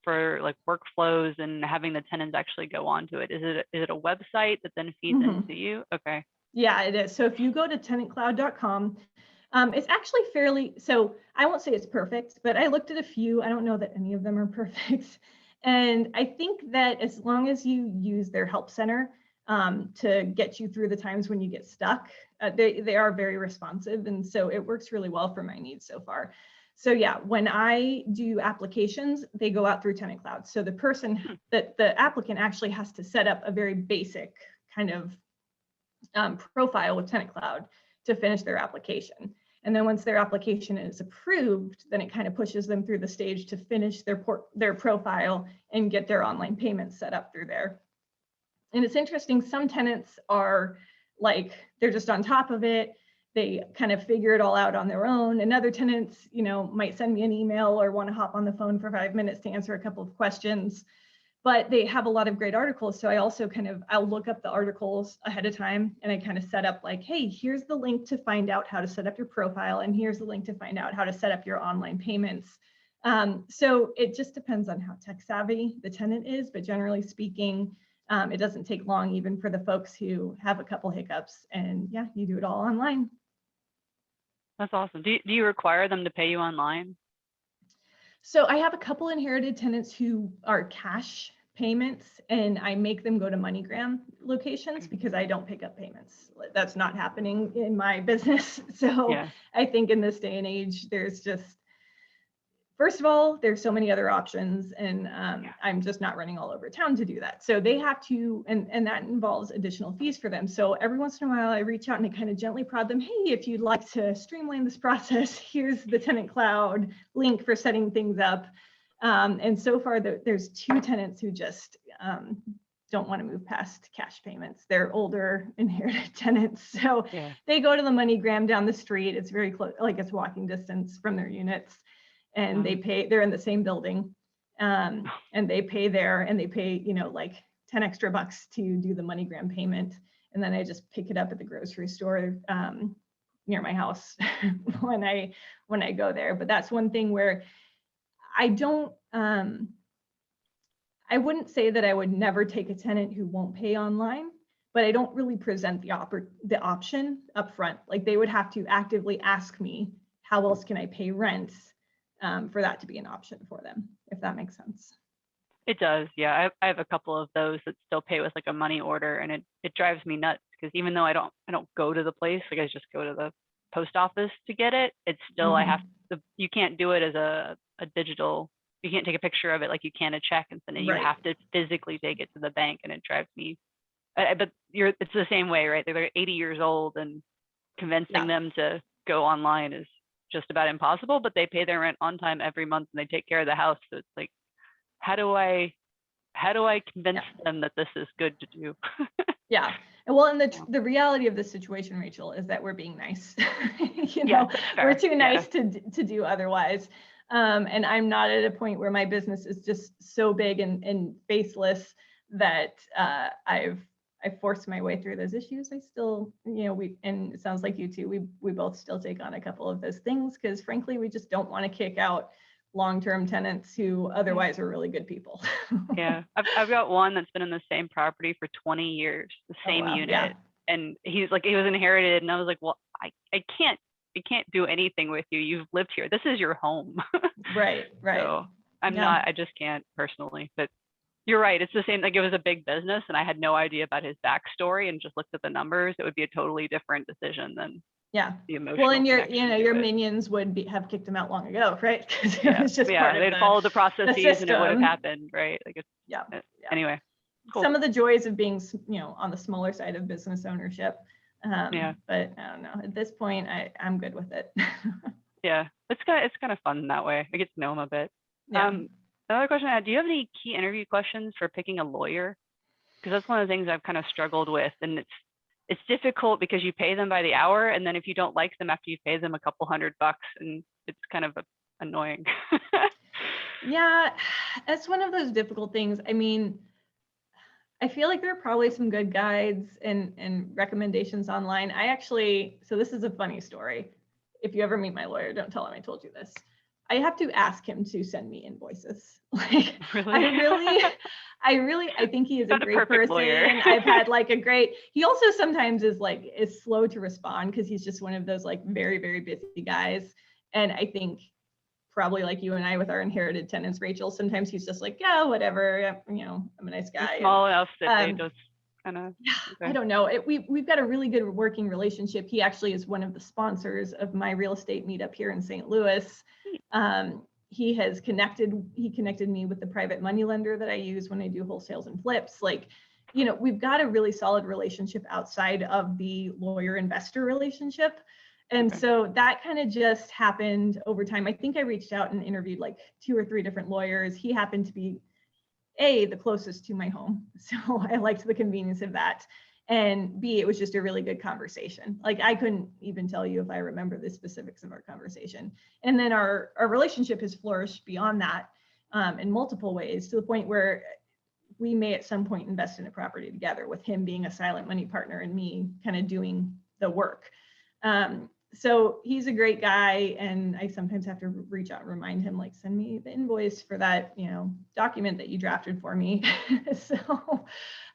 for like workflows and having the tenants actually go onto it? Is it a website that then feeds into you? Okay. Yeah, it is. So if you go to tenantcloud.com, it's actually fairly, so I won't say it's perfect, but I looked at a few. I don't know that any of them are perfect. And I think that as long as you use their help center to get you through the times when you get stuck, they are very responsive. And so it works really well for my needs so far. So yeah, when I do applications, they go out through Tenant Cloud. So the person that the applicant actually has to set up a very basic kind of profile with Tenant Cloud to finish their application. And then once their application is approved, then it kind of pushes them through the stage to finish their profile and get their online payments set up through there. And it's interesting, some tenants are like, they're just on top of it. They kind of figure it all out on their own. And other tenants, might send me an email or want to hop on the phone for 5 minutes to answer a couple of questions, but they have a lot of great articles. So I also I'll look up the articles ahead of time, and I kind of set up like, hey, here's the link to find out how to set up your profile. And here's the link to find out how to set up your online payments. So it just depends on how tech savvy the tenant is, but generally speaking, it doesn't take long even for the folks who have a couple hiccups, and yeah, you do it all online. That's awesome. Do you require them to pay you online? So I have a couple inherited tenants who are cash payments, and I make them go to MoneyGram locations because I don't pick up payments. That's not happening in my business. So yeah. I think in this day and age, there's just, first of all, there's so many other options, and I'm just not running all over town to do that. So they have to, and that involves additional fees for them. So every once in a while I reach out and I kind of gently prod them, hey, if you'd like to streamline this process, here's the Tenant Cloud link for setting things up. And so far there's 2 tenants who just don't want to move past cash payments. They're older inherited tenants. So they go to the MoneyGram down the street. It's very close, like it's walking distance from their units. And they pay, they're in the same building, and they pay there, and they pay, like 10 extra bucks to do the MoneyGram payment. And then I just pick it up at the grocery store near my house when I go there. But that's one thing where I don't, I wouldn't say that I would never take a tenant who won't pay online, but I don't really present the option up front. Like they would have to actively ask me, how else can I pay rent? For that to be an option for them, if that makes sense. It does, yeah. I have a couple of those that still pay with like a money order, and it drives me nuts because even though I don't go to the place, like I just go to the post office to get it. It's still I have to. You can't do it as a digital. You can't take a picture of it like you can a check and send it. You have to physically take it to the bank, and it drives me. But it's the same way, right? They're like 80 years old, and convincing them to go online is just about impossible, but they pay their rent on time every month and they take care of the house. So it's like, how do I convince them that this is good to do? Yeah. Well, and the reality of the situation, Rachel, is that we're being nice. We're too nice to do otherwise. And I'm not at a point where my business is just so big and faceless that I've I forced my way through those issues. I still, you know, and it sounds like you too, we both still take on a couple of those things because frankly, we just don't want to kick out long-term tenants who otherwise are really good people. Yeah, I've got one that's been in the same property for 20 years, the Oh, same wow. unit. Yeah. And he's like, he was inherited. And I was like, well, I can't do anything with you. You've lived here. This is your home. Right. So Yeah. I just can't personally, but you're right. It's the same, like it was a big business and I had no idea about his backstory and just looked at the numbers. It would be a totally different decision than Yeah. the emotional Well, and connection to your it. minions would have kicked him out long ago, right? Because Yeah, it was just part of they'd the, followed the processes and it would have system. happened, right? Like it's, yeah. anyway. Cool. Some of the joys of being, you know, on the smaller side of business ownership. Yeah. But I don't know. At this point, I'm good with it. Yeah, it's kind of fun that way. I get to know him a bit. Yeah. Another question I had: do you have any key interview questions for picking a lawyer? Because that's one of the things I've kind of struggled with, and it's difficult because you pay them by the hour, and then if you don't like them after you pay them a couple $100, and it's kind of annoying. Yeah, it's one of those difficult things. I mean, I feel like there are probably some good guides and recommendations online. So this is a funny story. If you ever meet my lawyer, don't tell him I told you this. I have to ask him to send me invoices. Like, Really? I think he is a great perfect person. lawyer. I've had like he also sometimes is slow to respond because he's just one of those like very, very busy guys. And I think probably like you and I with our inherited tenants, Rachel, sometimes he's just like, yeah, whatever, you know, I'm a nice guy. He's small enough that they just kind of. I don't know. We've got a really good working relationship. He actually is one of the sponsors of my real estate meetup here in St. Louis. He connected me with the private money lender that I use when I do wholesales and flips. Like, you know, we've got a really solid relationship outside of the lawyer investor relationship. And so that kind of just happened over time. I think I reached out and interviewed like 2 or 3 different lawyers. He happened to be the closest to my home. So I liked the convenience of that. And B, it was just a really good conversation. Like I couldn't even tell you if I remember the specifics of our conversation. And then our relationship has flourished beyond that in multiple ways to the point where we may at some point invest in a property together with him being a silent money partner and me kind of doing the work. So he's a great guy, and I sometimes have to reach out and remind him, like, send me the invoice for that, you know, document that you drafted for me. So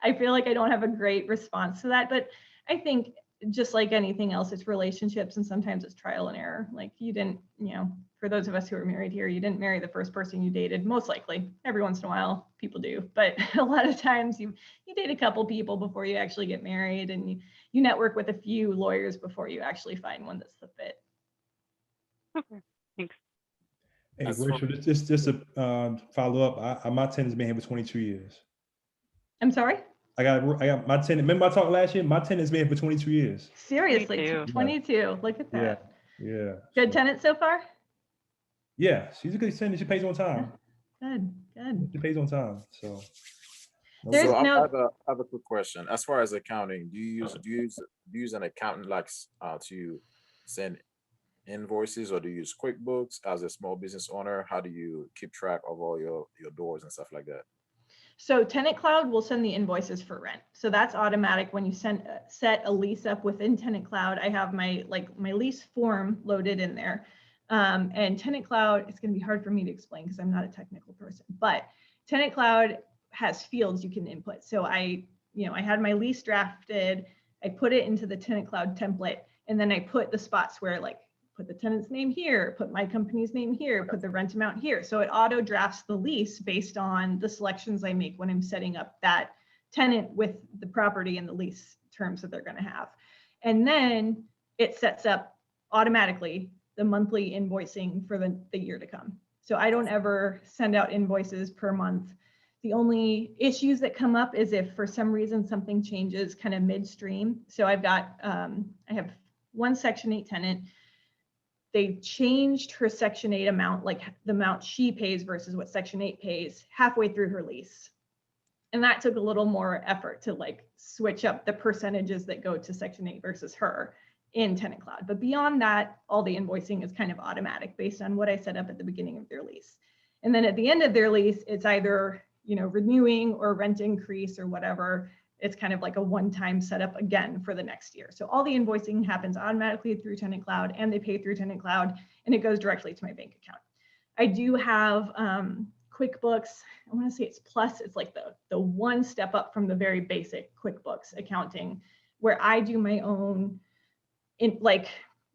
I feel like I don't have a great response to that, but I think just like anything else, it's relationships, and sometimes it's trial and error. Like you didn't, you know, for those of us who are married here, you didn't marry the first person you dated. Most likely, every once in a while, people do, but a lot of times you date a couple people before you actually get married, and you network with a few lawyers before you actually find one that's the fit. Okay, thanks. Hey, That's Rachel, just a follow up. My tenant's been here for 22 years. I'm sorry? I got my tenant. Remember I talked last year? My tenant's been here for 22 years. Seriously, 22. 22. Look at that. Yeah. Good tenant so far? Yeah, she's a good tenant. She pays on time. Good. She pays on time. So. There's So I no- have a quick question. As far as accounting, do you use an accountant like to send invoices, or do you use QuickBooks as a small business owner? How do you keep track of all your doors and stuff like that? So Tenant Cloud will send the invoices for rent. So that's automatic when you set a lease up within Tenant Cloud. I have my lease form loaded in there. And Tenant Cloud, it's going to be hard for me to explain because I'm not a technical person, but Tenant Cloud has fields you can input. So I had my lease drafted, I put it into the Tenant Cloud template, and then I put the spots where like put the tenant's name here, put my company's name here, put the rent amount here. So it auto drafts the lease based on the selections I make when I'm setting up that tenant with the property and the lease terms that they're going to have. And then it sets up automatically the monthly invoicing for the year to come. So I don't ever send out invoices per month. The only issues that come up is if for some reason something changes kind of midstream. So I have one Section 8 tenant. They changed her Section 8 amount, like the amount she pays versus what Section 8 pays halfway through her lease. And that took a little more effort to like switch up the percentages that go to Section 8 versus her in Tenant Cloud. But beyond that, all the invoicing is kind of automatic based on what I set up at the beginning of their lease. And then at the end of their lease, it's either, renewing or rent increase or whatever. It's kind of like a one-time setup again for the next year. So all the invoicing happens automatically through Tenant Cloud, and they pay through Tenant Cloud, and it goes directly to my bank account. I do have QuickBooks. I want to say it's Plus. It's like the one step up from the very basic QuickBooks accounting, where I do my own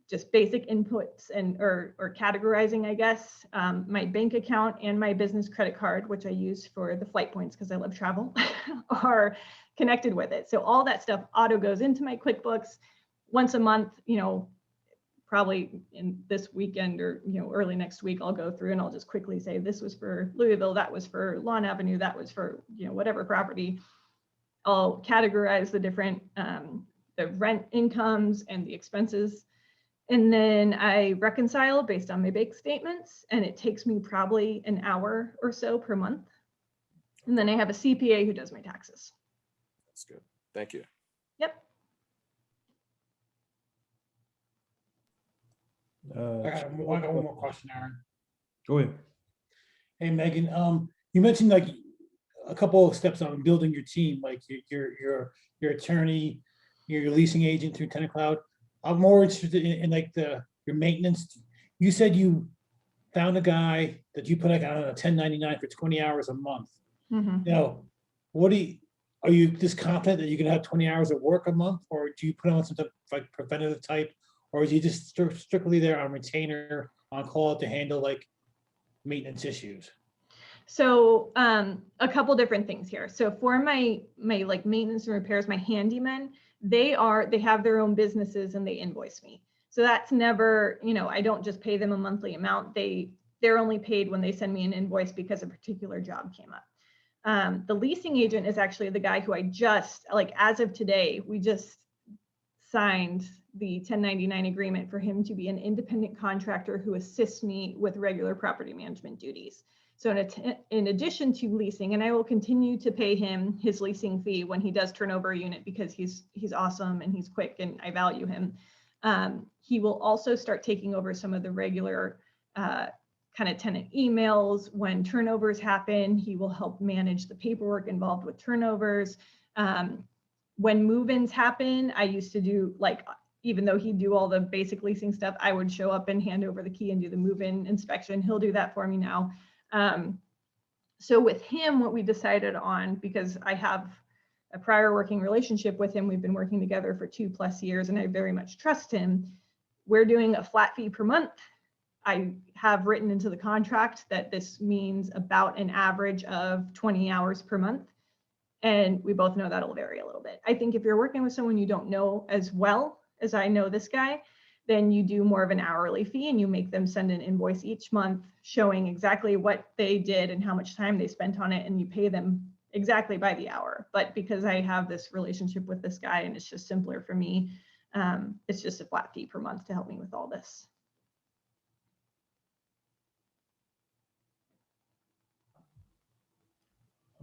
just basic inputs and or categorizing, I guess. My bank account and my business credit card, which I use for the flight points because I love travel, are connected with it. So all that stuff auto goes into my QuickBooks once a month. Probably in this weekend or early next week, I'll go through and I'll just quickly say, this was for Louisville, that was for Lawn Avenue, that was for whatever property. I'll categorize the different the rent incomes and the expenses, and then I reconcile based on my bank statements, and it takes me probably an hour or so per month. And then I have a CPA who does my taxes. That's good. Thank you. Yep. I got one more question, Aaron. Go ahead. Hey, Megan, you mentioned like a couple of steps on building your team, like your attorney, your leasing agent through Tenant Cloud. I'm more interested in like your maintenance. You said you found a guy that you put like on a 1099 for 20 hours a month. Mm-hmm. Are you just confident that you can have 20 hours of work a month, or do you put on some type of like preventative type, or is he just strictly there on retainer on call to handle like maintenance issues? So a couple different things here. So for my like maintenance and repairs, my handymen, they have their own businesses and they invoice me. So that's never, I don't just pay them a monthly amount. They're only paid when they send me an invoice because a particular job came up. The leasing agent is actually the guy who I just, like as of today, we just signed the 1099 agreement for him to be an independent contractor who assists me with regular property management duties. So in addition to leasing, and I will continue to pay him his leasing fee when he does turn over a unit because he's awesome and he's quick and I value him. He will also start taking over some of the regular kind of tenant emails when turnovers happen. He will help manage the paperwork involved with turnovers. When move-ins happen, I used to do even though he'd do all the basic leasing stuff, I would show up and hand over the key and do the move-in inspection. He'll do that for me now. So with him, what we decided on, because I have a prior working relationship with him, we've been working together for 2+ years and I very much trust him. We're doing a flat fee per month. I have written into the contract that this means about an average of 20 hours per month. And we both know that'll vary a little bit. I think if you're working with someone you don't know as well as I know this guy, then you do more of an hourly fee and you make them send an invoice each month showing exactly what they did and how much time they spent on it, and you pay them exactly by the hour. But because I have this relationship with this guy and it's just simpler for me, it's just a flat fee per month to help me with all this.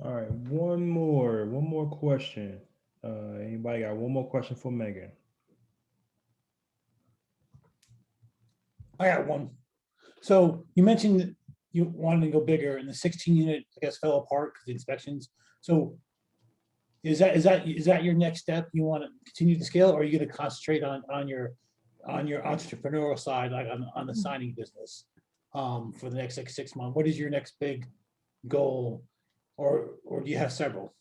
All right, one more question. Anybody got one more question for Megan? I got one. So you mentioned that you wanted to go bigger and the 16 unit, I guess, fell apart because the inspections. So is that your next step? You want to continue to scale, or are you going to concentrate on your entrepreneurial side, like on the signing business for the next 6 months? What is your next big goal, or do you have several?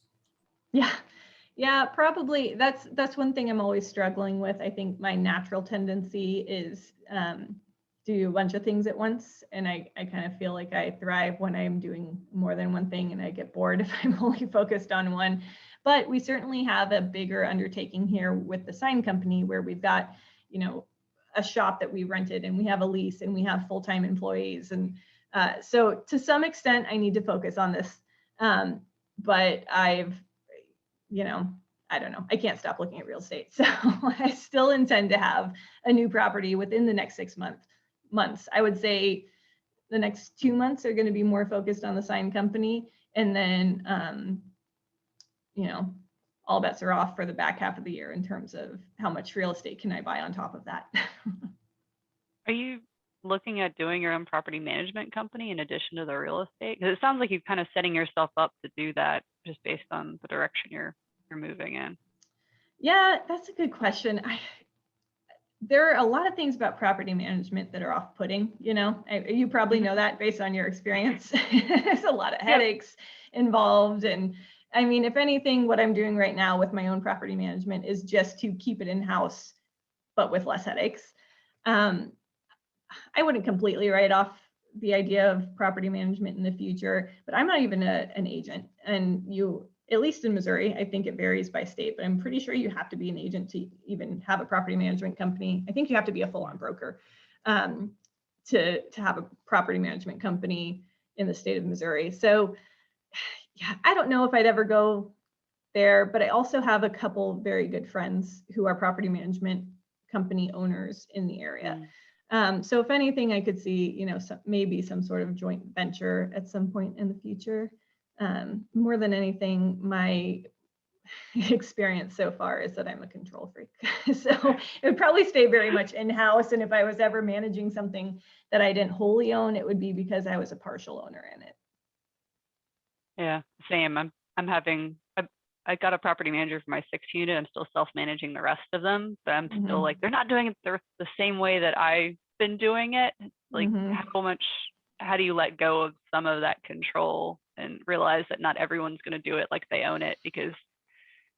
Yeah, probably. That's one thing I'm always struggling with. I think my natural tendency is do a bunch of things at once. And I kind of feel like I thrive when I'm doing more than one thing, and I get bored if I'm only focused on one. But we certainly have a bigger undertaking here with the sign company where we've got, a shop that we rented and we have a lease and we have full-time employees. And so to some extent, I need to focus on this. But I don't know. I can't stop looking at real estate. So I still intend to have a new property within the next 6 months. I would say the next 2 months are going to be more focused on the sign company. And then, all bets are off for the back half of the year in terms of how much real estate can I buy on top of that. Are you looking at doing your own property management company in addition to the real estate? Because it sounds like you're kind of setting yourself up to do that just based on the direction you're you're moving in? Yeah, that's a good question. There are a lot of things about property management that are off-putting, you know. You probably know that based on your experience. There's a lot of headaches involved. And I mean, if anything, what I'm doing right now with my own property management is just to keep it in-house, but with less headaches. I wouldn't completely write off the idea of property management in the future, but I'm not even an agent. And you, at least in Missouri, I think it varies by state, but I'm pretty sure you have to be an agent to even have a property management company. I think you have to be a full-on broker to have a property management company in the state of Missouri. So yeah, I don't know if I'd ever go there, but I also have a couple very good friends who are property management company owners in the area. So if anything, I could see, you know, maybe some sort of joint venture at some point in the future. More than anything, my experience so far is that I'm a control freak. So it would probably stay very much in-house. And if I was ever managing something that I didn't wholly own, it would be because I was a partial owner in it. Yeah, same. I got a property manager for my 6th unit. I'm still self-managing the rest of them, but I'm still like, they're not doing it the same way that I've been doing it. Like how do you let go of some of that control and realize that not everyone's going to do it like they own it? Because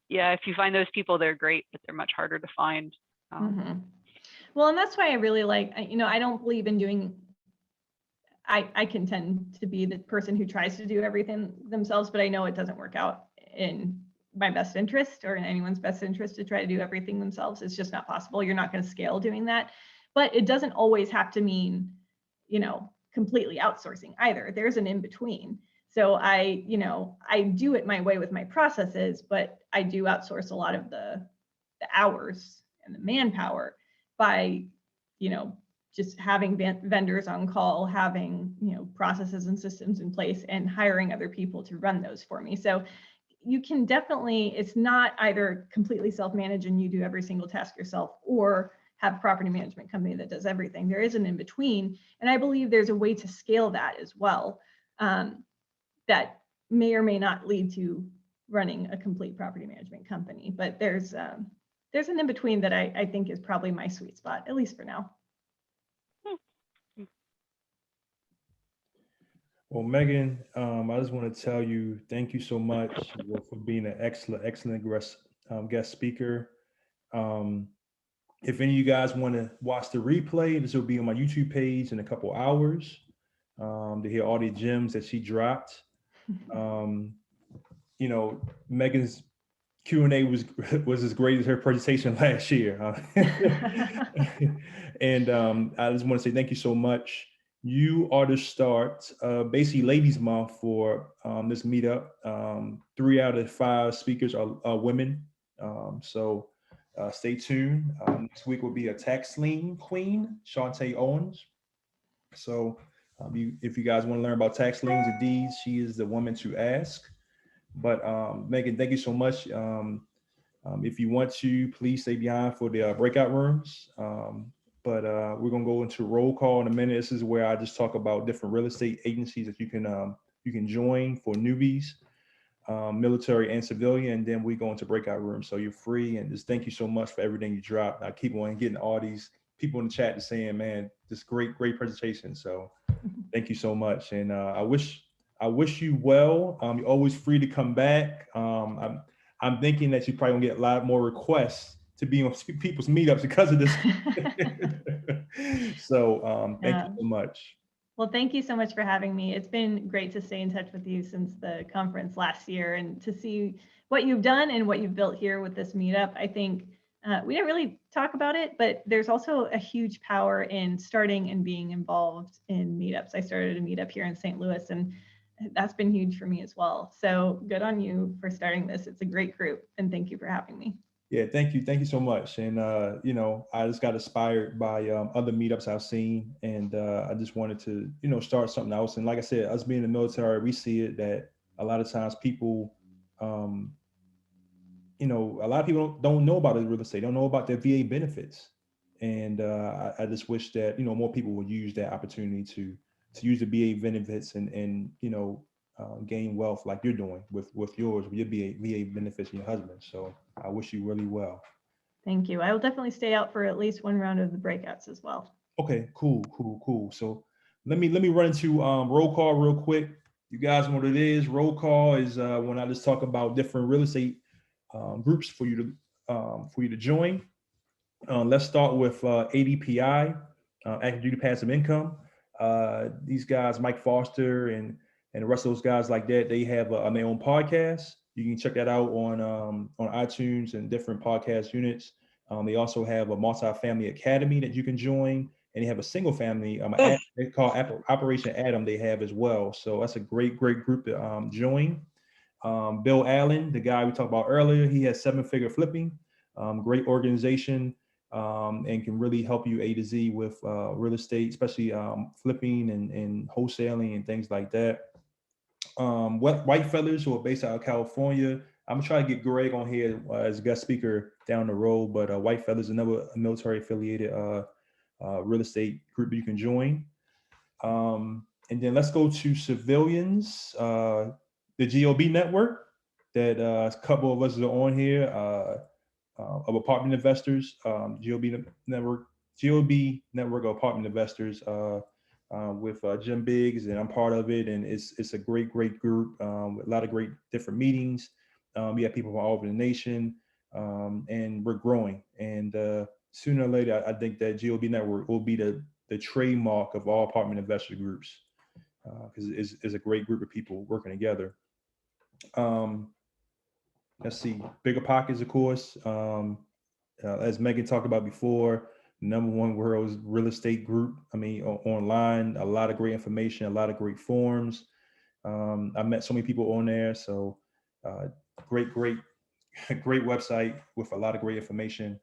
yeah, if you find those people, they're great, but they're much harder to find. Well, and that's why I really like, you know, I don't believe in doing, I can tend to be the person who tries to do everything themselves, but I know it doesn't work out in my best interest or in anyone's best interest to try to do everything themselves. It's just not possible. You're not going to scale doing that. But it doesn't always have to mean, you know, completely outsourcing either. There's an in between. So I do it my way with my processes, but I do outsource a lot of the hours and the manpower by, you know, just having vendors on call, having, you know, processes and systems in place and hiring other people to run those for me. So you can definitely, it's not either completely self-managed and you do every single task yourself, or have a property management company that does everything. There is an in between. And I believe there's a way to scale that as well, that may or may not lead to running a complete property management company. But there's an in between that I think is probably my sweet spot, at least for now. Well, Megan, I just want to tell you, thank you so much for being an excellent guest speaker. If any of you guys want to watch the replay, this will be on my YouTube page in a couple hours to hear all the gems that she dropped. You know, Megan's Q&A was as great as her presentation last year. And I just want to say thank you so much. You are the start, basically Ladies Month for this meetup. 3 out of 5 speakers are women. So stay tuned. Next week will be a tax lien queen, Shantae Owens. So if you guys want to learn about tax liens and deeds, she is the woman to ask. But Megan, thank you so much. If you want to, please stay behind for the breakout rooms. But we're gonna go into roll call in a minute. This is where I just talk about different real estate agencies that you can join for newbies, military and civilian, and then we go into breakout rooms. So you're free, and just thank you so much for everything you dropped. I keep on getting all these people in the chat saying, man, this great presentation. So thank you so much, and I wish you well. You're always free to come back. I'm thinking that you probably gonna get a lot more requests to be on people's meetups because of this. So thank you so much. Well, thank you so much for having me. It's been great to stay in touch with you since the conference last year and to see what you've done and what you've built here with this meetup. I think we didn't really talk about it, but there's also a huge power in starting and being involved in meetups. I started a meetup here in St. Louis, and that's been huge for me as well. So good on you for starting this. It's a great group, and thank you for having me. Yeah, thank you so much. And you know, I just got inspired by other meetups I've seen, and I just wanted to, you know, start something else. And like I said, us being in the military, we see it that a lot of times people, you know, a lot of people don't know about the real estate, don't know about their VA benefits, and I just wish that, you know, more people would use that opportunity to use the VA benefits and you know, gain wealth like you're doing with yours. You'll be a VA beneficiary your husband. So I wish you really well. Thank you. I will definitely stay out for at least one round of the breakouts as well. Okay, cool. So let me run into roll call real quick. You guys know what it is. Roll call is when I just talk about different real estate groups for you to join. Let's start with ADPI, Active Duty Passive Income. These guys, Mike Foster and the rest of those guys like that, they have their own podcast. You can check that out on iTunes and different podcast units. They also have a multi-family academy that you can join, and they have a single family they call Operation Adam. They have as well. So that's a great group to join. Bill Allen, the guy we talked about earlier, he has 7-figure flipping, great organization, and can really help you A to Z with real estate, especially flipping and wholesaling and things like that. White Feathers, who are based out of California. I'm gonna try to get Greg on here as guest speaker down the road, but White Feathers is another military affiliated real estate group you can join. And then let's go to civilians, the GOB network that a couple of us are on here of apartment investors, GOB network of apartment investors with Jim Biggs, and I'm part of it. And it's a great group with a lot of great different meetings. We have people from all over the nation, and we're growing. And sooner or later, I think that GOB network will be the trademark of all apartment investor groups, because it's a great group of people working together. Let's see, Bigger Pockets, of course. As Megan talked about before, #1 world's real estate group. I mean, online, a lot of great information, a lot of great forums. I met so many people on there. So great website with a lot of great information.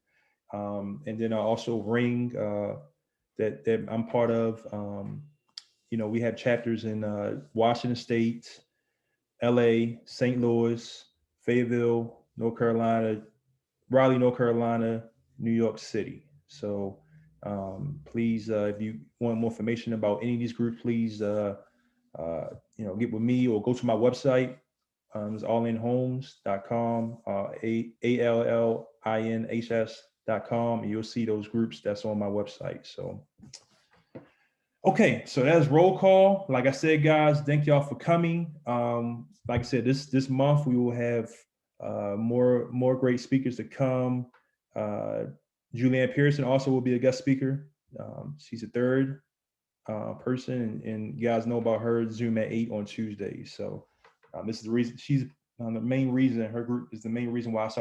And then also Ring that I'm part of. We have chapters in Washington State, LA, St. Louis, Fayetteville, North Carolina, Raleigh, North Carolina, New York City. So please, if you want more information about any of these groups, please, get with me or go to my website. It's allinhomes.com, ALLINHS.com, and you'll see those groups that's on my website. So, okay, so that's roll call. Like I said, guys, thank y'all for coming. Like I said, this month we will have more great speakers to come. Julianne Pearson also will be a guest speaker. She's a third person, and you guys know about her Zoom at 8 on Tuesdays. So this is the reason she's the main reason her group is the main reason why I started